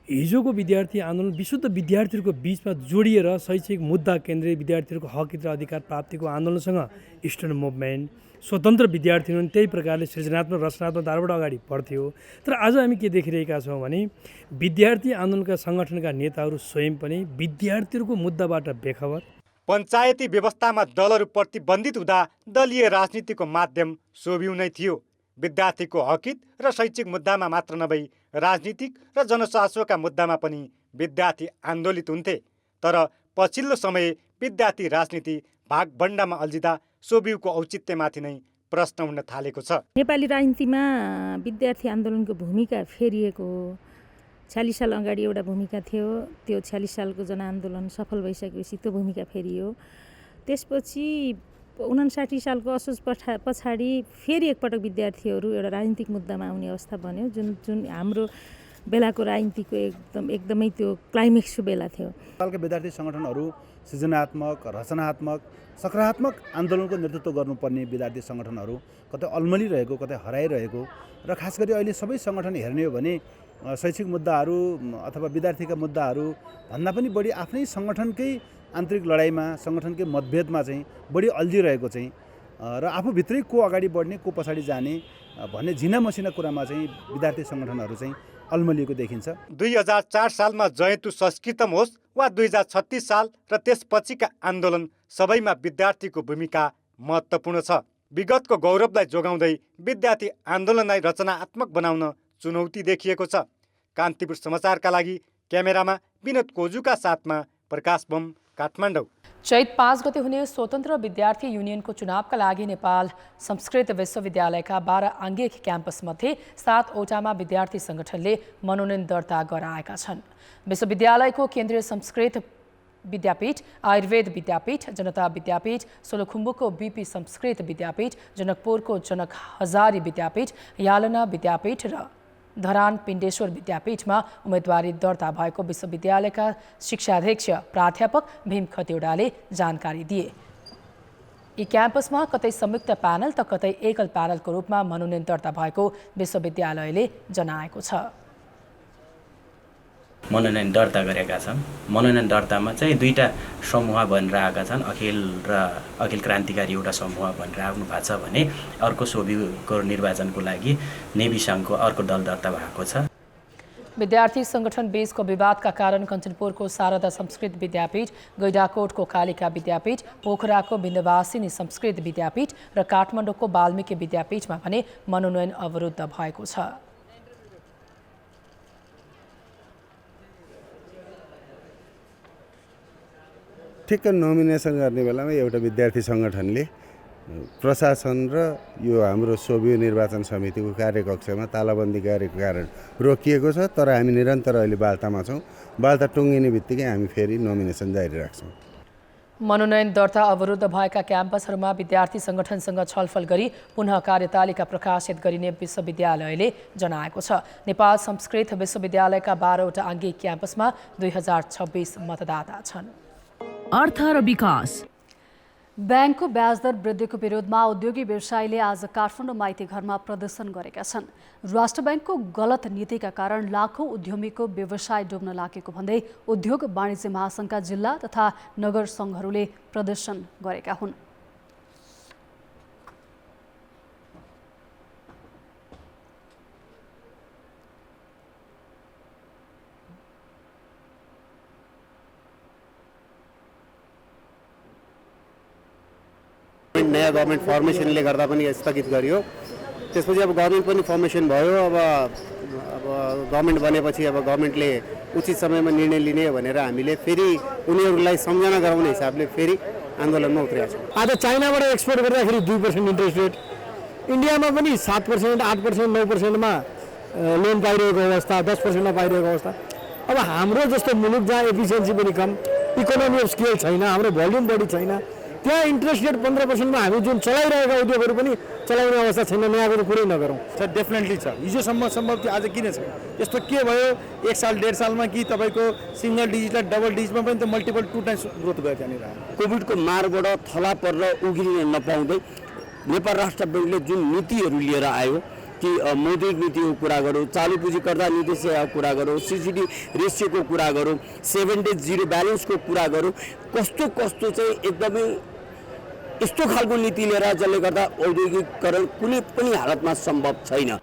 हिजोको विद्यार्थी आन्दोलन विशुद्ध विद्यार्थीहरूको बिचमा जोडिएर शैक्षिक मुद्दा केन्द्रित विद्यार्थीहरूको हक र अधिकार प्राप्तिको आन्दोलनसँग स्टुडेन्ट मुभमेन्ट, स्वतन्त्र विद्यार्थी त्यही प्रकारले सृजनात्मक रचनात्मक धारबाट अगाडि बढ्थ्यो। तर आज हामी के देखिरहेका छौँ भने विद्यार्थी आन्दोलनका सङ्गठनका नेताहरू स्वयं पनि विद्यार्थीहरूको मुद्दाबाट बेखबर। पञ्चायती व्यवस्थामा दलहरू प्रतिबन्धित हुँदा दलीय राजनीतिको माध्यम सोभियू नै थियो। विद्यार्थीको हकित र शैक्षिक मुद्दामा मात्र नभई राजनीतिक र जनचासोका मुद्दामा पनि विद्यार्थी आन्दोलित हुन्थे। तर पछिल्लो समय विद्यार्थी राजनीति भागभण्डामा अल्झिँदा सोभियूको औचित्यमाथि नै प्रश्न उठ्न थालेको छ। नेपाली राजनीतिमा विद्यार्थी आन्दोलनको भूमिका फेरिएको हो। 46 साल अगाडि एउटा भूमिका थियो, त्यो 46 सालको जनआन्दोलन सफल भइसकेपछि त्यो भूमिका फेरियो। त्यसपछि 59 सालको असोज पछाडि फेरि एकपटक विद्यार्थीहरू एउटा राजनीतिक मुद्दामा आउने अवस्था बन्यो, जुन हाम्रो बेलाको राजनीतिको एकदमै त्यो क्लाइमेक्सको बेला थियो। नेपालका विद्यार्थी सङ्गठनहरू सृजनात्मक, रचनात्मक, सकारात्मक आन्दोलनको नेतृत्व गर्नुपर्ने विद्यार्थी सङ्गठनहरू कतै अल्मलिरहेको, कतै हराइरहेको र खास गरी अहिले सबै सङ्गठन हेर्ने हो भने शैक्षिक मुद्दाहरू अथवा विद्यार्थीका मुद्दाहरू भन्दा पनि बढी आफ्नै सङ्गठनकै आन्तरिक लडाइँमा, सङ्गठनकै मतभेदमा चाहिँ बढी अल्झिरहेको चाहिँ र आफूभित्रै को अगाडि बढ्ने, को पछाडि जाने भन्ने झिना मसिना कुरामा चाहिँ विद्यार्थी सङ्गठनहरू चाहिँ अल्मलिएको देखिन्छ। 2004 सालमा जयन्तु संस्कृतम होस् वा 2036 साल र त्यसपछिका आन्दोलन सबैमा विद्यार्थीको भूमिका महत्त्वपूर्ण छ। विगतको गौरवलाई जोगाउँदै विद्यार्थी आन्दोलनलाई रचनात्मक बनाउन चुनौती देखिएको छ। कान्तिपुर समाचारका लागि क्यामेरामा विनोद कोजुका साथमा प्रकाश बम, काठमाडौँ। चैत 5 गते हुने स्वतन्त्र विद्यार्थी युनियनको चुनावका लागि नेपाल संस्कृत विश्वविद्यालयका 12 आङ्गिक क्याम्पसमध्ये 7 वटामा विद्यार्थी सङ्गठनले मनोनयन दर्ता गराएका छन्। विश्वविद्यालयको केन्द्रीय संस्कृत विद्यापीठ, आयुर्वेद विद्यापीठ, जनता विद्यापीठ, सोलुखुम्बुको बीपी संस्कृत विद्यापीठ, जनकपुरको जनक हजारी विद्यापीठ, यालना विद्यापीठ र धरान पिण्डेश्वर विद्यापीठमा उम्मेदवारी दर्ता भएको विश्वविद्यालयका शिक्षाध्यक्ष प्राध्यापक भीम खतिवडाले जानकारी दिए। यी क्याम्पसमा कतै संयुक्त प्यानल त कतै एकल प्यानलको रूपमा मनोनयन दर्ता भएको विश्वविद्यालयले जनाएको छ। मनोनयन दर्ता गरेका छन्। मनोनयन दर्तामा चाहिँ दुईटा समूह बनेर आएका छन्, अखिल र अखिल क्रान्तिकारी एउटा समूह बनेर आउनु भएको छ भने अर्को सोभियूको निर्वाचनको लागि नेभी सङ्घको अर्को दल दर्ता भएको छ। विद्यार्थी संगठन बीचको विवादका कारण कञ्चनपुरको शारदा संस्कृत विद्यापीठ, गैडाकोटको कालिका विद्यापीठ, पोखराको विन्ध्यवासिनी संस्कृत विद्यापीठ र काठमाडौँको वाल्मीकि विद्यापीठमा भने मनोनयन अवरुद्ध भएको छ। ठिक्क नोमिनेसन गर्ने बेलामा एउटा विद्यार्थी सङ्गठनले प्रशासन र यो हाम्रो सोभियो निर्वाचन समितिको कार्यकक्षमा तालाबन्दी गरेको कारण रोकिएको छ। तर हामी निरन्तर अहिले वार्तामा छौँ। वार्ता टुङ्गिने बित्तिकै हामी फेरि नोमिनेसन जारी राख्छौँ। मनोनयन दर्ता अवरुद्ध भएका क्याम्पसहरूमा विद्यार्थी संगठनसँग छलफल गरी पुनः कार्यतालिका प्रकाशित गरिने विश्वविद्यालयले जनाएको छ। नेपाल संस्कृत विश्वविद्यालयका 12वटा आङ्गिक क्याम्पसमा 2026 मतदाता छन्। अर्थ र विकास। ब्याङ्कको ब्याज दर वृद्धिको विरोधमा उद्योगी व्यवसायीले आज काठमाडौँ माइती घरमा प्रदर्शन गरेका छन्। राष्ट्र ब्याङ्कको गलत नीतिका कारण लाखौँ उद्यमीको व्यवसाय डुब्न लागेको भन्दै उद्योग वाणिज्य महासङ्घका जिल्ला तथा नगर सङ्घहरूले प्रदर्शन गरेका हुन्। नयाँ गभर्मेन्ट फर्मेसनले गर्दा पनि स्थगित गरियो। त्यसपछि अब गभर्मेन्ट पनि फर्मेसन भयो। अब गभर्मेन्ट बनेपछि अब गभर्मेन्टले उचित समयमा निर्णय लिने भनेर हामीले फेरि उनीहरूलाई सम्झना गराउने हिसाबले फेरि आन्दोलनमा उत्रेका छौँ। आज चाइनाबाट एक्सपोर्ट गर्दाखेरि 2% इन्ट्रेस्ट रेट, इन्डियामा पनि 7%, 8%, 9%मा लोन पाइरहेको अवस्था, 10%मा पाइरहेको अवस्था। अब हाम्रो जस्तो मुलुक जहाँ एफिसियन्सी पनि कम, इकोनोमी अफ स्केल छैन, हाम्रो भोल्युम बढी छैन, त्यहाँ इन्ट्रेस्ट रेट 15%मा हामी जुन चलाइरहेका उद्योगहरू पनि चलाउने अवस्था छैन। नयाँको त कुरै नगरौँ। सर डेफिनेटली छ। हिजोसम्म सम्भव थियो, आज किन छ? यस्तो के भयो 1 साल 1.5 सालमा कि तपाईँको सिङ्गल डिजिटलाई डबल डिजिटमा पनि त मल्टिपल 2 टाइम्स ग्रोथ भयो त्यहाँनिर। कोभिडको मारबाट थला परेर उगिन नपाउँदै नेपाल राष्ट्र ब्याङ्कले जुन नीतिहरू लिएर आयो कि मौद्रिक नीतिको कुरा गरौँ, चालु पुँजीकर्ता निर्देशिकाको कुरा गरौँ, सिसिडी रेसियोको कुरा गरौँ, 7 days 0 ब्यालेन्सको कुरा गरौँ, कस्तो चाहिँ एकदमै यस्तो खालको नीति लिएर जसले गर्दा औद्योगिकीकरण कुनै पनि हालतमा सम्भव छैन।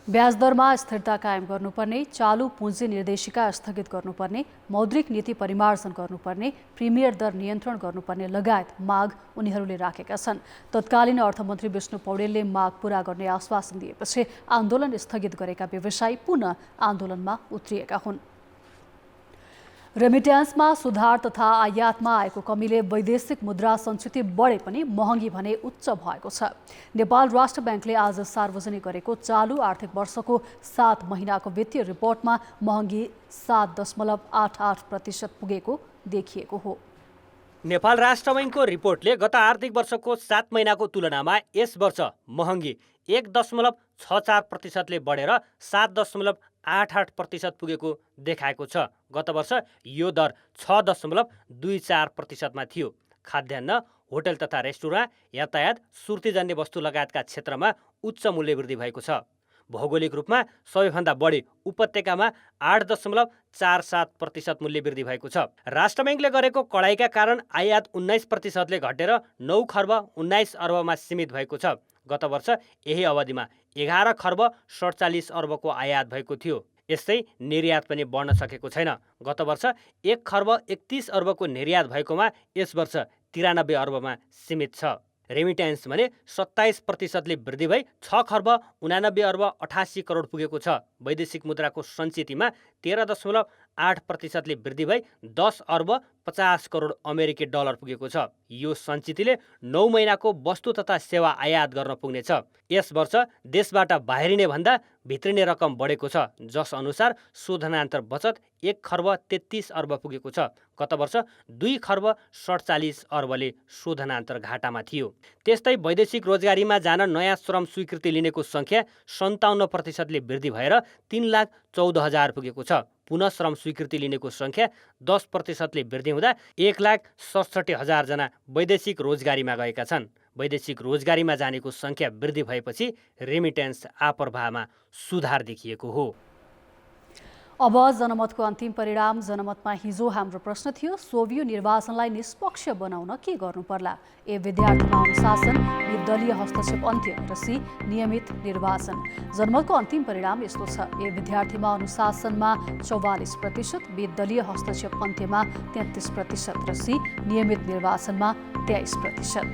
ब्याज दरमा स्थिरता कायम गर्नुपर्ने, चालु पुँजी निर्देशिका स्थगित गर्नुपर्ने, मौद्रिक नीति परिमार्जन गर्नुपर्ने, प्रिमियर दर नियन्त्रण गर्नुपर्ने लगायत माग उनीहरूले राखेका छन्। तत्कालीन अर्थमन्त्री विष्णु पौडेलले माग पूरा गर्ने आश्वासन दिएपछि आन्दोलन स्थगित गरेका व्यवसायी पुनः आन्दोलनमा उत्रिएका हुन्। रेमिट्यान्समा सुधार तथा आयातमा आएको कमीले वैदेशिक मुद्रा सञ्चित बढे पनि महँगी भने उच्च भएको छ। नेपाल राष्ट्र ब्याङ्कले आज सार्वजनिक गरेको चालु आर्थिक वर्षको 7 महिनाको वित्तीय रिपोर्टमा महँगी 7.88% पुगेको देखिएको हो। नेपाल राष्ट्र बैङ्कको रिपोर्टले गत आर्थिक वर्षको 7 महिनाको तुलनामा यस वर्ष महँगी 1.64%ले बढेर 7.88% पुगेको देखाएको छ। गत वर्ष यो दर 6.24%मा थियो। खाद्यान्न, होटल तथा रेस्टुरेन्ट, यातायात, सुर्तीजन्य वस्तु लगायतका क्षेत्रमा उच्च मूल्य वृद्धि भएको छ। भौगोलिक रूपमा सबैभन्दा बढी उपत्यकामा 8.47% मूल्य वृद्धि भएको छ। राष्ट्र बैङ्कले गरेको कडाइका कारण आयात 19%ले घटेर 9 खर्ब 19 अर्बमा सीमित भएको छ। गत वर्ष यही अवधिमा 11 खर्ब 47 अर्बको आयात भएको थियो। यस्तै निर्यात पनि बढ्न सकेको छैन। गत वर्ष 1 खर्ब 31 अर्बको निर्यात भएकोमा यस वर्ष 93 अर्बमा सीमित छ। रेमिट्यान्स भने 27%ले वृद्धि भई 6 खर्ब 89 अर्ब 88 करोड पुगेको छ। वैदेशिक मुद्राको सञ्चितमा 13.8%ले वृद्धि भई 10 अर्ब 50 करोड अमेरिकी डलर पुगेको छ। यो सञ्चितले 9 महिनाको वस्तु तथा सेवा आयात गर्न पुग्नेछ। यस वर्ष देशबाट बाहिरिने भन्दा भित्रिने रकम बढेको छ, जस अनुसार शोधनान्तर बचत 1 खर्ब 33 अर्ब पुगेको छ। गत वर्ष 2 खर्ब 47 अर्बले शोधनान्तर घाटामा थियो। त्यस्तै वैदेशिक रोजगारीमा जान नयाँ श्रम स्वीकृति लिनेको सङ्ख्या 57%ले वृद्धि भएर 3,14,000 पुगेको छ। पुनः श्रम स्वीकृति लिनेको सङ्ख्या 10%ले वृद्धि हुँदा 1,67,000 जना वैदेशिक रोजगारीमा गएका छन्। वैदेशिक रोजगारीमा जानेको सङ्ख्या वृद्धि भएपछि रेमिट्यान्स आप्रवाहमा सुधार देखिएको हो। अब जनमतको अन्तिम परिणाम। जनमतमा हिजो हाम्रो प्रश्न थियो, सोभियो निर्वाचनलाई निष्पक्ष बनाउन के गर्नु पर्ला? ए विद्यार्थीमा अनुशासन, बी दलीय हस्तक्षेप अन्त्य र सी नियमित निर्वाचन। जनमतको अन्तिम परिणाम यस्तो छ, ए विद्यार्थीमा अनुशासनमा 44%, बी दलीय हस्तक्षेप अन्त्यमा 33% र सी नियमित निर्वाचनमा 23%।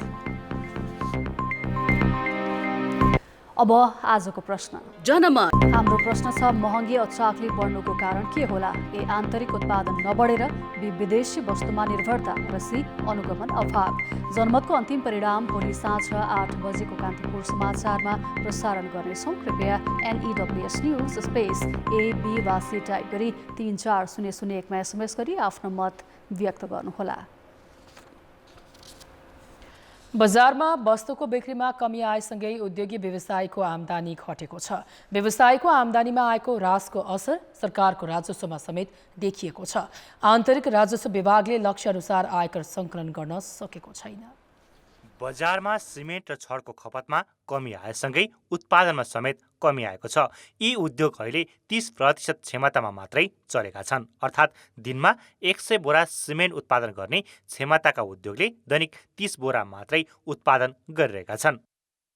अब आजको प्रश्न। जनमत हाम्रो प्रश्न छ, महँगी अचाकले बढ्नुको कारण के होला? ए आन्तरिक उत्पादन नबढेर, बी विदेशी वस्तुमा निर्भरता र सी अनुगमन अभाव। जनमतको अन्तिम परिणाम भोलि साँझ 8 बजेको कान्तिपुर समाचारमा प्रसारण गर्नेछौँ। कृपया NEWS न्युज स्पेस AB वा सी टाइप गरी 34001मा SMS गरी आफ्नो मत व्यक्त गर्नुहोला। बजारमा वस्तुको बिक्रीमा कमी आएसँगै उद्योगी व्यवसायीको आम्दानी घटेको छ। व्यवसायीको आम्दानीमा आएको ह्रासको असर सरकारको राजस्वमा समेत देखिएको छ। आन्तरिक राजस्व विभागले लक्ष्य अनुसार आयकर सङ्कलन गर्न सकेको छैन। बजारमा सिमेन्ट र छडको खपतमा कमी आएसँगै उत्पादनमा समेत कमी आएको छ। यी उद्योगहरूले 30% क्षमतामा मात्रै चलेका छन्। अर्थात् दिनमा 100 बोरा सिमेन्ट उत्पादन गर्ने क्षमताका उद्योगले दैनिक 30 बोरा मात्रै उत्पादन गरिरहेका छन्।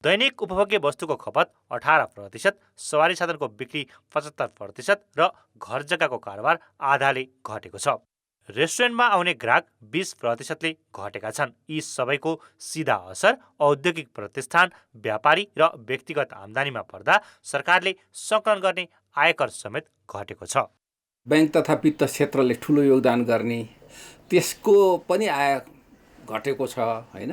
दैनिक उपभोग्य वस्तुको खपत 18%, सवारी साधनको बिक्री 75% र घर जग्गाको कारोबार आधाले घटेको छ। रेस्टुरेन्टमा आउने ग्राहक 20%ले घटेका छन्। यी सबैको सिधा असर औद्योगिक प्रतिष्ठान, व्यापारी र व्यक्तिगत आम्दानीमा पर्दा सरकारले सङ्कलन गर्ने आयकर समेत घटेको छ। बैंक तथा वित्त क्षेत्रले ठुलो योगदान गर्ने, त्यसको पनि आय घटेको छ हैन।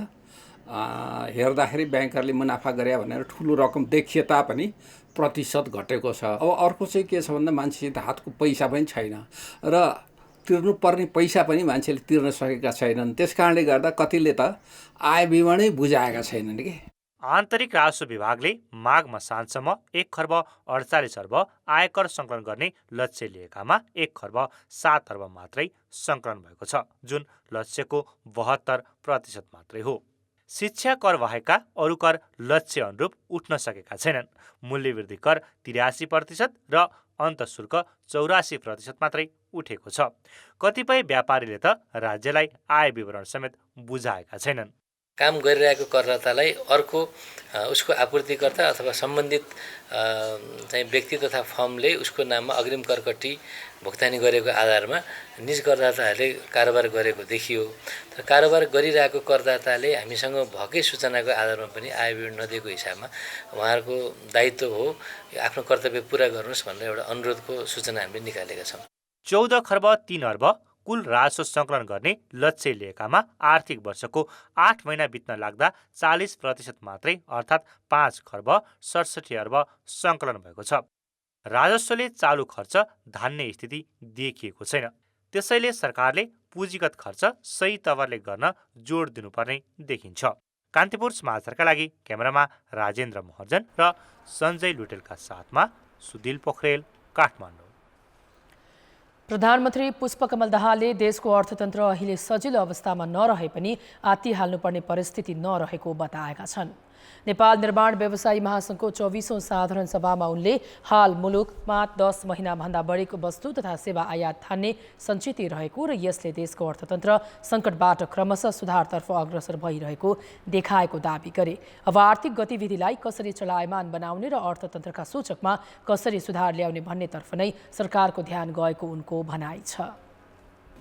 हेर्दाखेरि ब्याङ्करले मुनाफा गरे भनेर ठुलो रकम देखिए तापनि प्रतिशत घटेको छ। अब अर्को चाहिँ के छ भन्दा मान्छेसित हातको पैसा पनि छैन र तिर्नुपर्ने पैसा पनि मान्छेले तिर्न सकेका छैनन्। त्यसकारणले गर्दा कतिले त आय विवरणै बुझाएका छैनन् कि। आन्तरिक राजस्व विभागले माघ मसान्तसम्म 1 खर्ब 48 अर्ब आयकर सङ्कलन गर्ने लक्ष्य लिएकामा 1 खर्ब 7 अर्ब मात्रै सङ्कलन भएको छ, जुन लक्ष्यको 72% मात्रै हो। शिक्षा कर बाहेकका अरू कर लक्ष्य अनुरूप उठ्न सकेका छैनन्। मूल्यवृद्धि कर 83% र अन्तशुल्क 84% मात्रै उठेको छ। कतिपय व्यापारीले त राज्यलाई आय विवरण समेत बुझाएका छैनन्। काम गरिरहेको करदातालाई अर्को उसको आपूर्तिकर्ता अथवा सम्बन्धित चाहिँ व्यक्ति तथा फर्मले उसको नाममा अग्रिम करकट्टी भुक्तानी गरेको आधारमा निज करदाताहरूले कारोबार गरेको देखियो। तर कारोबार गरिरहेको करदाताले हामीसँग भएकै सूचनाको आधारमा पनि आय विवरण नदिएको हिसाबमा उहाँहरूको दायित्व हो आफ्नो कर्तव्य पुरा गर्नुहोस् भनेर एउटा अनुरोधको सूचना हामीले निकालेका छौँ। 14 खर्ब 3 अर्ब कुल राजस्व सङ्कलन गर्ने लक्ष्य लिएकामा आर्थिक वर्षको 8 महिना बित्न लाग्दा 40% मात्रै अर्थात् 5 खर्ब 67 अर्ब सङ्कलन भएको छ। राजस्वले चालु खर्च धान्ने स्थिति देखिएको छैन। त्यसैले सरकारले पुँजीगत खर्च सही तवरले गर्न जोड दिनुपर्ने देखिन्छ। कान्तिपुर समाचारका लागि क्यामेरामा राजेन्द्र महर्जन र सञ्जय लुटेलका साथमा सुदिल पोखरेल, काठमाडौँ। प्रधानमन्त्री पुष्पकमल दाहालले देशको अर्थतन्त्र अहिले सजिलो अवस्थामा नरहे पनि आत्तिहाल्नुपर्ने परिस्थिति नरहेको बताएका छन्। नेपाल निर्माण व्यवसायी महासङ्घको 24औं साधारण सभामा उनले हाल मुलुकमा 10 महिनाभन्दा बढीको वस्तु तथा सेवा आयात थान्ने सञ्चित रहेको र यसले देशको अर्थतन्त्र सङ्कटबाट क्रमशः सुधारतर्फ अग्रसर भइरहेको देखाएको दावी गरे। अब आर्थिक गतिविधिलाई कसरी चलायमान बनाउने र अर्थतन्त्रका सूचकमा कसरी सुधार ल्याउने भन्नेतर्फ नै सरकारको ध्यान गएको उनको भनाइ छ।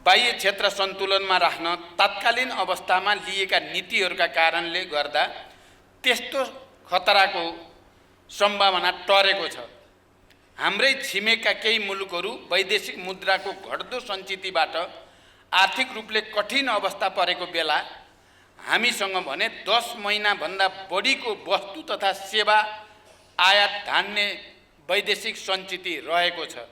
बाह्य क्षेत्र सन्तुलनमा राख्न तत्कालीन अवस्थामा लिएका नीतिहरूका कारणले गर्दा त्यस्तो खतराको सम्भावना टरेको छ। हाम्रै छिमेकका केही मुलुकहरू वैदेशिक मुद्राको घट्दो सञ्चितबाट आर्थिक रूपले कठिन अवस्था परेको बेला हामीसँग भने 10 महिनाभन्दा बढीको वस्तु तथा सेवा आयात धान्ने वैदेशिक सञ्चित रहेको छ।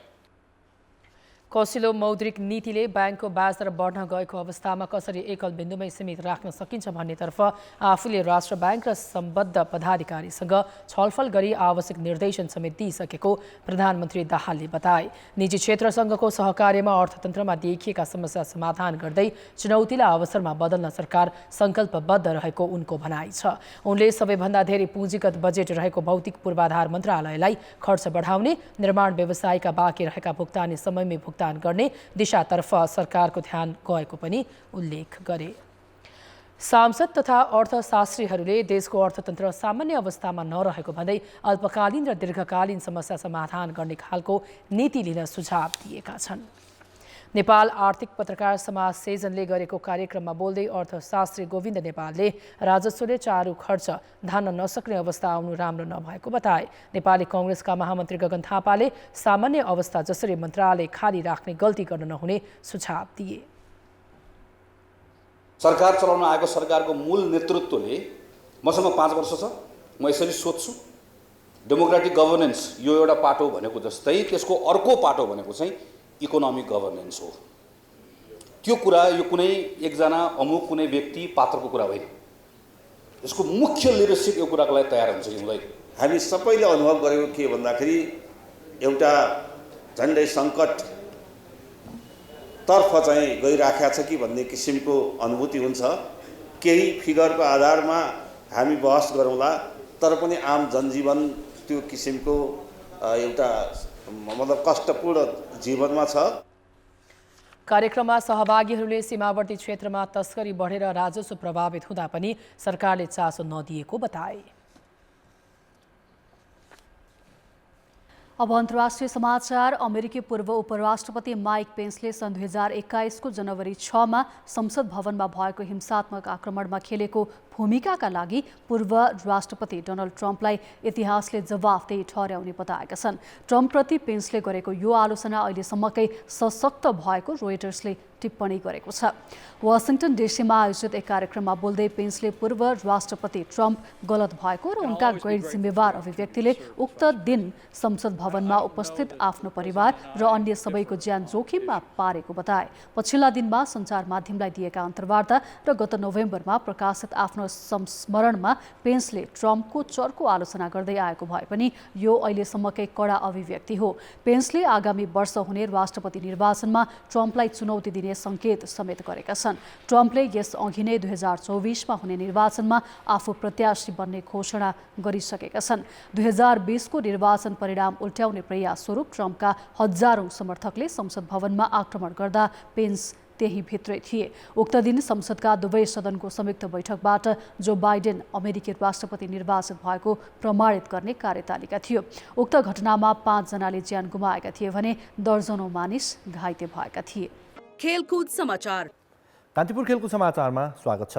कसिलो मौद्रिक नीतिले ब्याङ्कको ब्याज दर बढ्न गएको अवस्थामा कसरी एकल बिन्दुमै सीमित राख्न सकिन्छ भन्नेतर्फ आफूले राष्ट्र ब्याङ्क र सम्बद्ध पदाधिकारीसँग छलफल गरी आवश्यक निर्देशन समेत दिइसकेको प्रधानमन्त्री दाहालले बताए। निजी क्षेत्रसँगको सहकार्यमा अर्थतन्त्रमा देखिएका समस्या समाधान गर्दै चुनौतीलाई अवसरमा बदल्न सरकार सङ्कल्पबद्ध रहेको उनको भनाइ छ। उनले सबैभन्दा धेरै पुँजीगत बजेट रहेको भौतिक पूर्वाधार मन्त्रालयलाई खर्च बढाउने, निर्माण व्यवसायका बाँकी रहेका भुक्तानी समयमै भुक्तान गर्ने दिशातर्फ सरकारको ध्यान गएको पनि उल्लेख गरे। सांसद तथा अर्थशास्त्रीहरूले देशको अर्थतन्त्र सामान्य अवस्थामा नरहेको भन्दै अल्पकालीन र दीर्घकालीन समस्या समाधान गर्ने खालको नीति लिन सुझाव दिएका छन्। नेपाल आर्थिक पत्रकार समाज सेजनले गरेको कार्यक्रममा बोल्दै अर्थशास्त्री गोविन्द नेपालले राजस्वले चारू खर्च धान्न नसक्ने अवस्था आउनु राम्रो नभएको बताए। नेपाली कांग्रेसका महामन्त्री गगन थापाले सामान्य अवस्था जसरी मन्त्रालय खाली राख्ने गल्ती गर्न नहुने सुझाव दिए। सरकार चलाउन आएको सरकारको मूल नेतृत्वले मसँग 5 वर्ष छ, म यसरी सोध्छु, डेमोक्रेटिक गभर्नेन्स यो एउटा पाटो भनेको जस्तै त्यसको अर्को पाटो भनेको चाहिँ इकोनोमिक गभर्नेन्स हो। त्यो कुरा यो कुनै एकजना अमुक कुनै व्यक्ति पात्रको कुरा होइन। यसको मुख्य लिडरसिप यो कुराको लागि तयार हुन्छ कि हुँदैन। हामी सबैले अनुभव गरेको के भन्दाखेरि एउटा झन्डै सङ्कट तर्फ चाहिँ गइराखेको छ कि भन्ने किसिमको अनुभूति हुन्छ। केही फिगरको आधारमा हामी बहस गरौँला, तर पनि आम जनजीवन त्यो किसिमको एउटा मतलब कष्टपूर्ण जीवनमा छ। कार्यक्रममा सहभागीहरूले सीमावर्ती क्षेत्रमा तस्करी बढेर राजस्व प्रभावित हुँदा पनि सरकारले चासो नदिएको बताए। अब अन्तर्राष्ट्रिय समाचार। अमेरिकी पूर्व उपराष्ट्रपति माइक पेन्सले सन् 2021 को जनवरी 6 मा संसद भवनमा भएको हिंसात्मक आक्रमणमा खेलेको भूमिकाका लागि पूर्व राष्ट्रपति डोनाल्ड ट्रम्पलाई इतिहासले जवाफदेही ठहर्याउने बताएका छन्। ट्रम्पप्रति पेन्सले गरेको यो आलोचना अहिलेसम्मकै सशक्त भएको रोयटर्सले टिप्पणी गरेको छ। वाशिंटन डीसीमा आयोजित एक कार्यक्रममा बोल्दै पेन्सले पूर्व राष्ट्रपति ट्रम्प गलत भएको र उनका गैर जिम्मेवार अभिव्यक्तिले उक्त दिन संसद भवनमा उपस्थित आफ्नो परिवार र अन्य सबैको ज्यान जोखिममा पारेको बताए। पछिल्ला दिनमा सञ्चार माध्यमलाई दिएका अन्तर्वार्ता र गत नोभेम्बरमा प्रकाशित आफ्नो संस्मरणमा पेन्सले ट्रम्पको चर्को आलोचना गर्दै आएको भए पनि यो अहिलेसम्मकै कडा अभिव्यक्ति हो। पेन्सले आगामी वर्ष हुने राष्ट्रपति निर्वाचनमा ट्रम्पलाई चुनौती दिने संकेत समेत गरेका छन्। ट्रम्पले यस अघि नै 2024 मा हुने निर्वाचनमा आफू प्रत्याशी बन्ने घोषणा गरिसकेका छन्। 2020 को निर्वाचन परिणाम उल्ट्याउने प्रयास स्वरूप ट्रम्पका हजारौं समर्थकले संसद भवनमा आक्रमण गर्दा पेन्स त्यही भित्रै थिए। उक्त दिन संसदका दुवै सदनको संयुक्त बैठकबाट जो बाइडेन अमेरिकी राष्ट्रपति निर्वाचित भएको प्रमाणित गर्ने कार्यतालिका थियो। उक्त घटनामा 5 जनाले ज्यान गुमाएका थिए भने दर्जनौं मानिस घाइते भएका थिए। खेलकुद समाचार। कान्तिपुर खेलकुद समाचारमा स्वागत छ।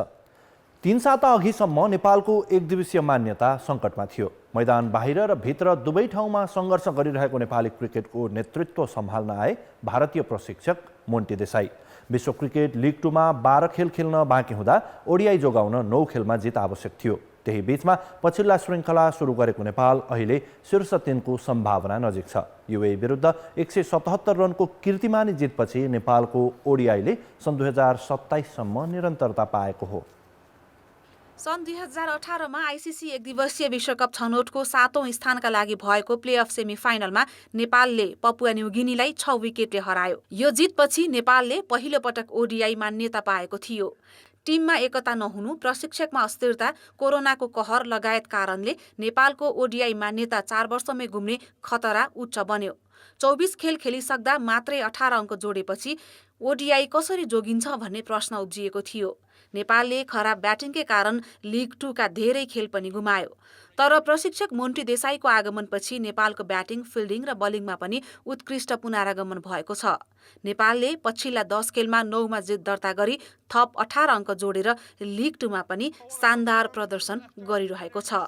3 साता अघिसम्म नेपालको एक दिवसीय मान्यता सङ्कटमा थियो। मैदान बाहिर र भित्र दुवै ठाउँमा सङ्घर्ष गरिरहेको नेपाली क्रिकेटको नेतृत्व सम्हाल्न आए भारतीय प्रशिक्षक मोन्टी देसाई। विश्व क्रिकेट लिग 2 मा 12 खेल खेल्न बाँकी हुँदा ओडिआई जोगाउन 9 खेलमा जित आवश्यक थियो। त्यही बीचमा पछिल्ला श्रृङ्खला सुरु गरेको नेपाल अहिले शीर्ष 3 को सम्भावना नजिक छ। युएई विरुद्ध 177 रनको कीर्तिमानी जितपछि नेपालको ओडिआईले सन् 2027 सम्म निरन्तरता पाएको हो। सन् 2018 मा आइसिसी एकदिवसीय विश्वकप छनौटको 7औं स्थानका लागि भएको प्लेअफ सेमिफाइनलमा नेपालले पपुवा न्युगिनीलाई 6 विकेटले हरायो। यो जितपछि नेपालले पहिलो पटक ओडिआई मान्यता पाएको थियो। टिममा एकता नहुनु, प्रशिक्षकमा अस्थिरता, कोरोनाको कहर लगायत कारणले नेपालको ओडिआई मान्यता 4 वर्षमै गुम्ने खतरा उच्च बन्यो। 24 खेल खेलिसक्दा मात्रै 18 अङ्क जोडेपछि ओडिआई कसरी जोगिन्छ भन्ने प्रश्न उब्जिएको थियो। नेपालले खराब ब्याटिङकै कारण लिग 2 का धेरै खेल पनि गुमायो। तर प्रशिक्षक मोन्टी देसाईको आगमनपछि नेपालको ब्याटिङ, फिल्डिङ र बलिङमा पनि उत्कृष्ट पुनरागमन भएको छ। नेपालले पछिल्ला 10 खेलमा 9 मा जित दर्ता गरी थप 18 अङ्क जोडेर लिग 2 मा पनि शानदार प्रदर्शन गरिरहेको छ।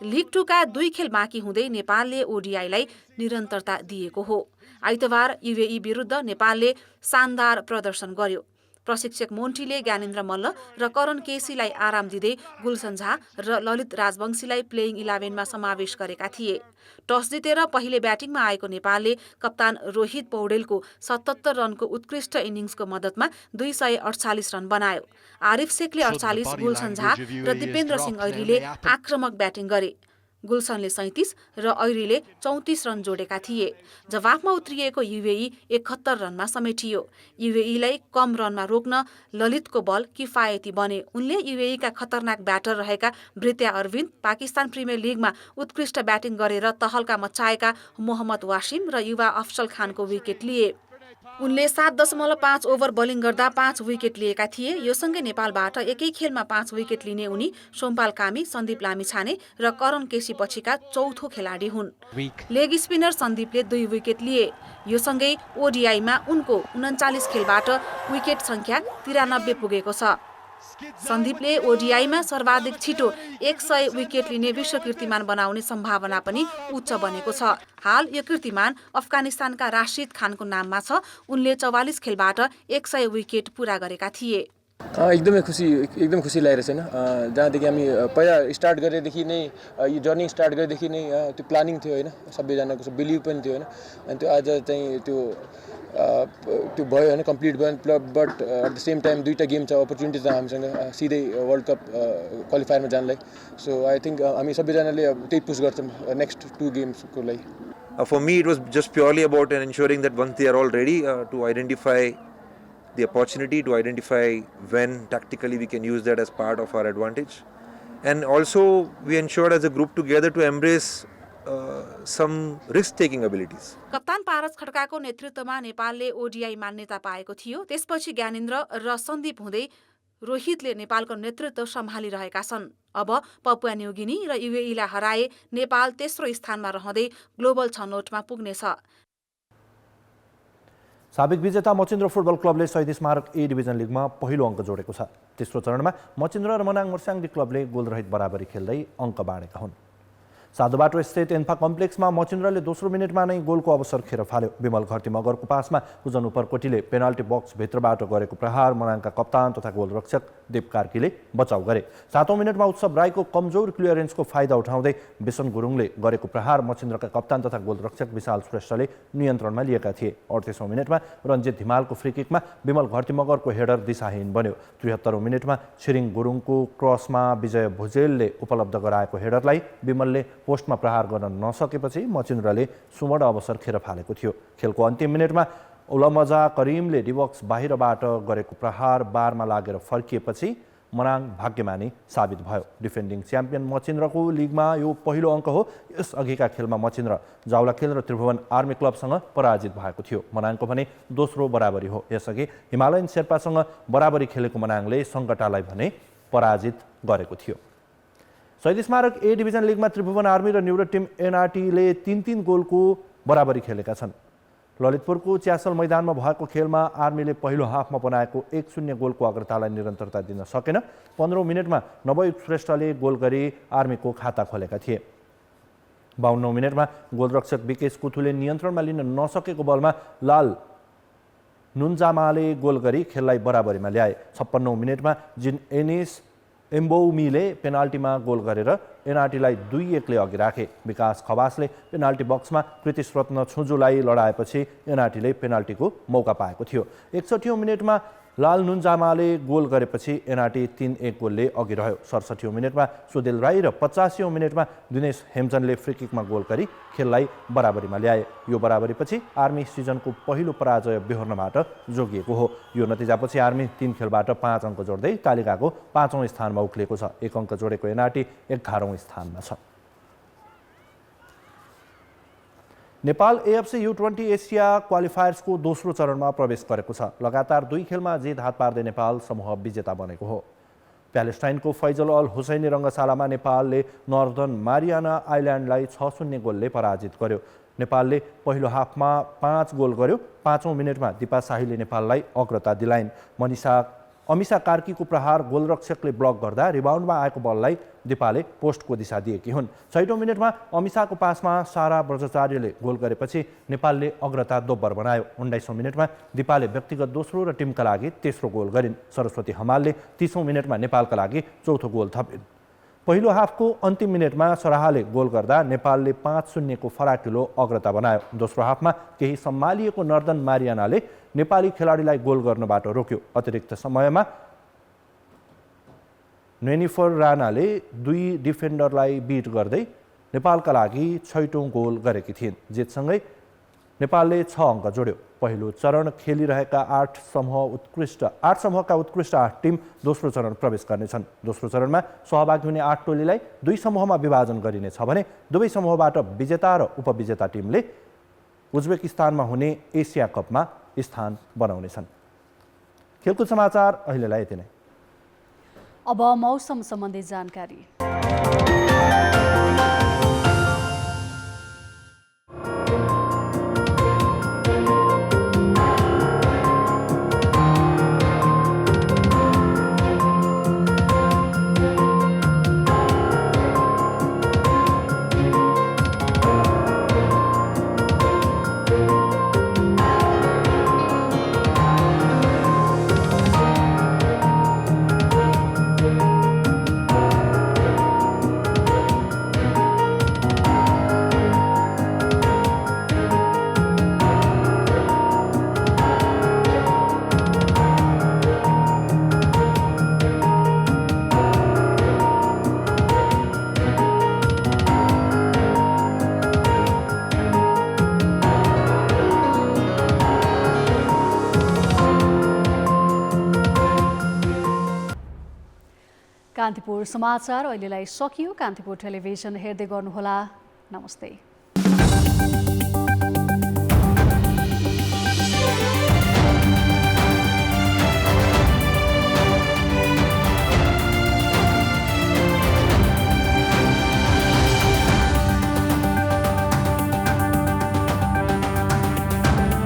लिग 2 का 2 खेल बाँकी हुँदै नेपालले ओडिआईलाई निरन्तरता दिएको हो। आइतबार युएई विरुद्ध नेपालले शानदार प्रदर्शन गर्यो। प्रशिक्षक मोन्टीले ज्ञानेन्द्र मल्ल र करण केसीलाई आराम दिँदै गुलसन झा र ललित राजवंशीलाई प्लेइङ 11मा समावेश गरेका थिए। टस जितेर पहिले ब्याटिङमा आएको नेपालले कप्तान रोहित पौडेलको 77 रनको उत्कृष्ट इनिङ्सको मद्दतमा 248 रन बनायो। आरिफ शेखले 48, गुलसन झा र दिपेन्द्र सिंह ऐरीले आक्रामक ब्याटिङ गरे। गुलसनले 37 र ऐरीले 34 रन जोडेका थिए। जवाफमा उत्रिएको युएई 71 रनमा समेटियो। युएईलाई कम रनमा रोक्न ललितको बल किफायती बने। उनले युएईका खतरनाक ब्याटर रहेका भृत्या अरविन्द, पाकिस्तान प्रिमियर लिगमा उत्कृष्ट ब्याटिङ गरेर तहल्का मचाएका मोहम्मद वासिम र युवा अफसल खानको विकेट लिए। उनले 7.5 ओभर बोलिङ गर्दा 5 विकेट लिएका थिए। यो सँगै नेपालबाट एकै खेलमा 5 विकेट लिने उनी सोमपाल कामी, सन्दीप लामिछाने र करण केसी पछिका चौथो खेलाडी हुन्। लेग स्पिनर सन्दीपले 2 विकेट लिए। यो सँगै ओडिआईमा उनको 39 खेलबाट विकेट सङ्ख्या 93 पुगेको छ। सन्दीपले ओडिआईमा सर्वाधिक छिटो 100 विकेट लिने विश्व कीर्तिमान बनाउने सम्भावना पनि उच्च बनेको छ। हाल यो कीर्तिमान अफगानिस्तानका राशिद खानको नाममा छ। उनले 44 खेलबाट 100 विकेट पुरा गरेका थिए। एकदमै खुसी लागिरहेछ हैन। जहाँदेखि हामी पहिला स्टार्ट गरेदेखि नै यो जर्नी स्टार्ट गरेदेखि नै त्यो प्लानिङ थियो हैन, सबैजनाको बिलिभ पनि थियो हैन। अनि त्यो आज चाहिँ त्यो भयो हैन, कम्प्लिट भयो। But at the same time 2टा गेम छ, अपर्च्युनिटी छ हामीसँग सिधै वर्ल्ड कप क्वालिफायरमा जानलाई। सो आई थिङ्क हामी सबैजनाले त्यही पुश गर्छौँ नेक्स्ट 2 गेम्सको लागि। For me, it was just purely about ensuring that once they are all ready, to identify the opportunity, to identify when tactically we can use that as part of our advantage. And also, we ensured as a group together to embrace some risk-taking abilities. कप्तान पारस खड्काको नेतृत्वमा नेपालले ODI मान्यता पाएको थियो। त्यसपछि ज्ञानेन्द्र र सन्दीप हुँदै रोहितले नेपालको नेतृत्व सम्हालिरहेका छन्। अब पपुवा न्युगिनी र युएईलाई हराए नेपाल तेस्रो स्थानमा रहँदै ग्लोबल छनौटमा पुग्नेछ। साबिक विजेता मचिन्द्र फुटबल क्लबले शहीद स्मारक ए डिभिजन लिगमा पहिलो अङ्क जोडेको छ। तेस्रो चरणमा मचिन्द्र र मनाङ मर्स्याङ्दी क्लबले गोलरहित बराबरी खेल्दै अङ्क बाँडेका हुन्। साधुबाटो स्थित एन्फा कम्प्लेक्समा मचिन्द्रले दोस्रो मिनेटमा नै गोलको अवसर खेर फाल्यो। विमल घरती मगरको पासमा उजन उपरकोटीले पेनाल्टी बक्स भित्रबाट गरेको प्रहार मनाङका कप्तान तथा गोलरक्षक दीप कार्कीले बचाउ गरे। 7औं मिनेटमा उत्सव राईको कमजोर क्लियरेन्सको फाइदा उठाउँदै बिसन गुरुङले गरेको प्रहार मचिन्द्रका कप्तान तथा गोलरक्षक विशाल श्रेष्ठले नियन्त्रणमा लिएका थिए। 38औं मिनेटमा रञ्जित धिमालको फ्रीकिकमा विमल घरती मगरको हेडर दिशाहीन बन्यो। 73औं मिनेटमा छिरिङ गुरुङको क्रसमा विजय भुजेलले उपलब्ध गराएको हेडरलाई विमलले पोस्टमा प्रहार गर्न नसकेपछि मचिन्द्रले सुवर्ण अवसर खेर फालेको थियो। खेलको अन्तिम मिनेटमा उलमजा करिमले डिबक्स बाहिरबाट गरेको प्रहार बारमा लागेर फर्किएपछि मनाङ भाग्यमानी साबित भयो। डिफेन्डिङ च्याम्पियन मचिन्द्रको लिगमा यो पहिलो अङ्क हो। यस अघिका खेलमा मचिन्द्र जावलाखेल र त्रिभुवन आर्मी क्लबसँग पराजित भएको थियो। मनाङको भने दोस्रो बराबरी हो। यसअघि हिमालयन शेर्पासँग बराबरी खेलेको मनाङले सङ्कटालाई भने पराजित गरेको थियो। शहीद स्मारक ए डिभिजन लिगमा त्रिभुवन आर्मी र न्युरो टिम एनआरटीले 3-3 गोलको बराबरी खेलेका छन्। ललितपुरको च्यासल मैदानमा भएको खेलमा आर्मीले पहिलो हाफमा बनाएको 1-0 गोलको अग्रतालाई निरन्तरता दिन सकेन। 15औं मिनेटमा नवयुग श्रेष्ठले गोल गरी आर्मीको खाता खोलेका थिए। 52औं मिनेटमा गोलरक्षक विकेश कुथुले नियन्त्रणमा लिन नसकेको बलमा लाल नुन्जामाले गोल गरी खेललाई बराबरीमा ल्याए। 56औं मिनेटमा जिन एनिस एम्बौमीले पेनाल्टीमा गोल गरेर एनआरटीलाई 2-1 ले अघि राखे। विकास खवासले पेनाल्टी बक्समा कृतिश रत्न छुजुलाई लडाएपछि एनआरटीले पेनाल्टीको मौका पाएको थियो। 61औं मिनेटमा लाल नुन्जामाले गोल गरेपछि एनआरटी 3-1 गोलले अघि रह्यो। 67औं मिनेटमा सुदेल राई र 85औं मिनेटमा दिनेश हेम्जनले फ्रीकिकमा गोल गरी खेललाई बराबरीमा ल्याए। यो बराबरीपछि आर्मी सिजनको पहिलो पराजय बेहोर्नबाट जोगिएको हो। यो नतिजापछि आर्मी 3 खेलबाट 5 अङ्क जोड्दै तालिकाको 5औं स्थानमा उक्लिएको छ। 1 अङ्क जोडेको एनआरटी 11औं स्थानमा छ। नेपाल एएफसी U20 एसिया क्वालिफायर्सको दोस्रो चरणमा प्रवेश गरेको छ। लगातार 2 खेलमा जित हात पार्दै नेपाल समूह विजेता बनेको हो। प्यालेस्टाइनको फैजल अल हुसैनी रङ्गशालामा नेपालले नर्दर्न मारियाना आइल्यान्डलाई 6-0 गोलले पराजित गर्यो। नेपालले पहिलो हाफमा 5 गोल गर्यो। 5औं मिनेटमा दिपा शाहीले नेपाललाई अग्रता दिलाइन्। मनिषा अमिषा कार्कीको प्रहार गोलरक्षकले ब्लक गर्दा रिबाउन्डमा आएको बललाई दिपाले पोस्टको दिशा दिएकी हुन्। 6औं मिनेटमा अमिषाको पासमा सारा ब्रजचार्यले गोल गरेपछि नेपालले अग्रता दोब्बर बनायो। 19औं मिनेटमा दिपाले व्यक्तिगत दोस्रो र टिमका लागि तेस्रो गोल गरिन्। सरस्वती हमालले 30औं मिनेटमा नेपालका लागि चौथो गोल थपिन्। पहिलो हाफको अन्तिम मिनेटमा सराहाले गोल गर्दा नेपालले 5-0 को फराकिलो अग्रता बनायो। दोस्रो हाफमा केही सम्हालिएको नर्दन मारियानाले नेपाली खेलाडीलाई गोल गर्नबाट रोक्यो। अतिरिक्त समयमा नेनिफर राणाले 2 डिफेन्डरलाई बिट गर्दै नेपालका लागि 6औं गोल गरेकी थिइन्। जितसँगै नेपालले 6 अङ्क जोड्यो। पहिलो चरण खेलिरहेका 8 समूहका उत्कृष्ट 8 टिम दोस्रो चरण प्रवेश गर्नेछन्। दोस्रो चरणमा सहभागी हुने 8 टोलीलाई 2 समूहमा विभाजन गरिनेछ भने दुवै समूहबाट विजेता र उपविजेता टिमले उज्बेकिस्तानमा हुने एसिया कपमा स्थान बनाउनेछन्। खेलकुद समाचार अहिलेलाई यति नै। अब मौसम सम्बन्धी जानकारी। कान्तिपुर समाचार अहिलेलाई सकियो। कान्तिपुर टेलिभिजन हेर्दै गर्नुहोला। नमस्ते।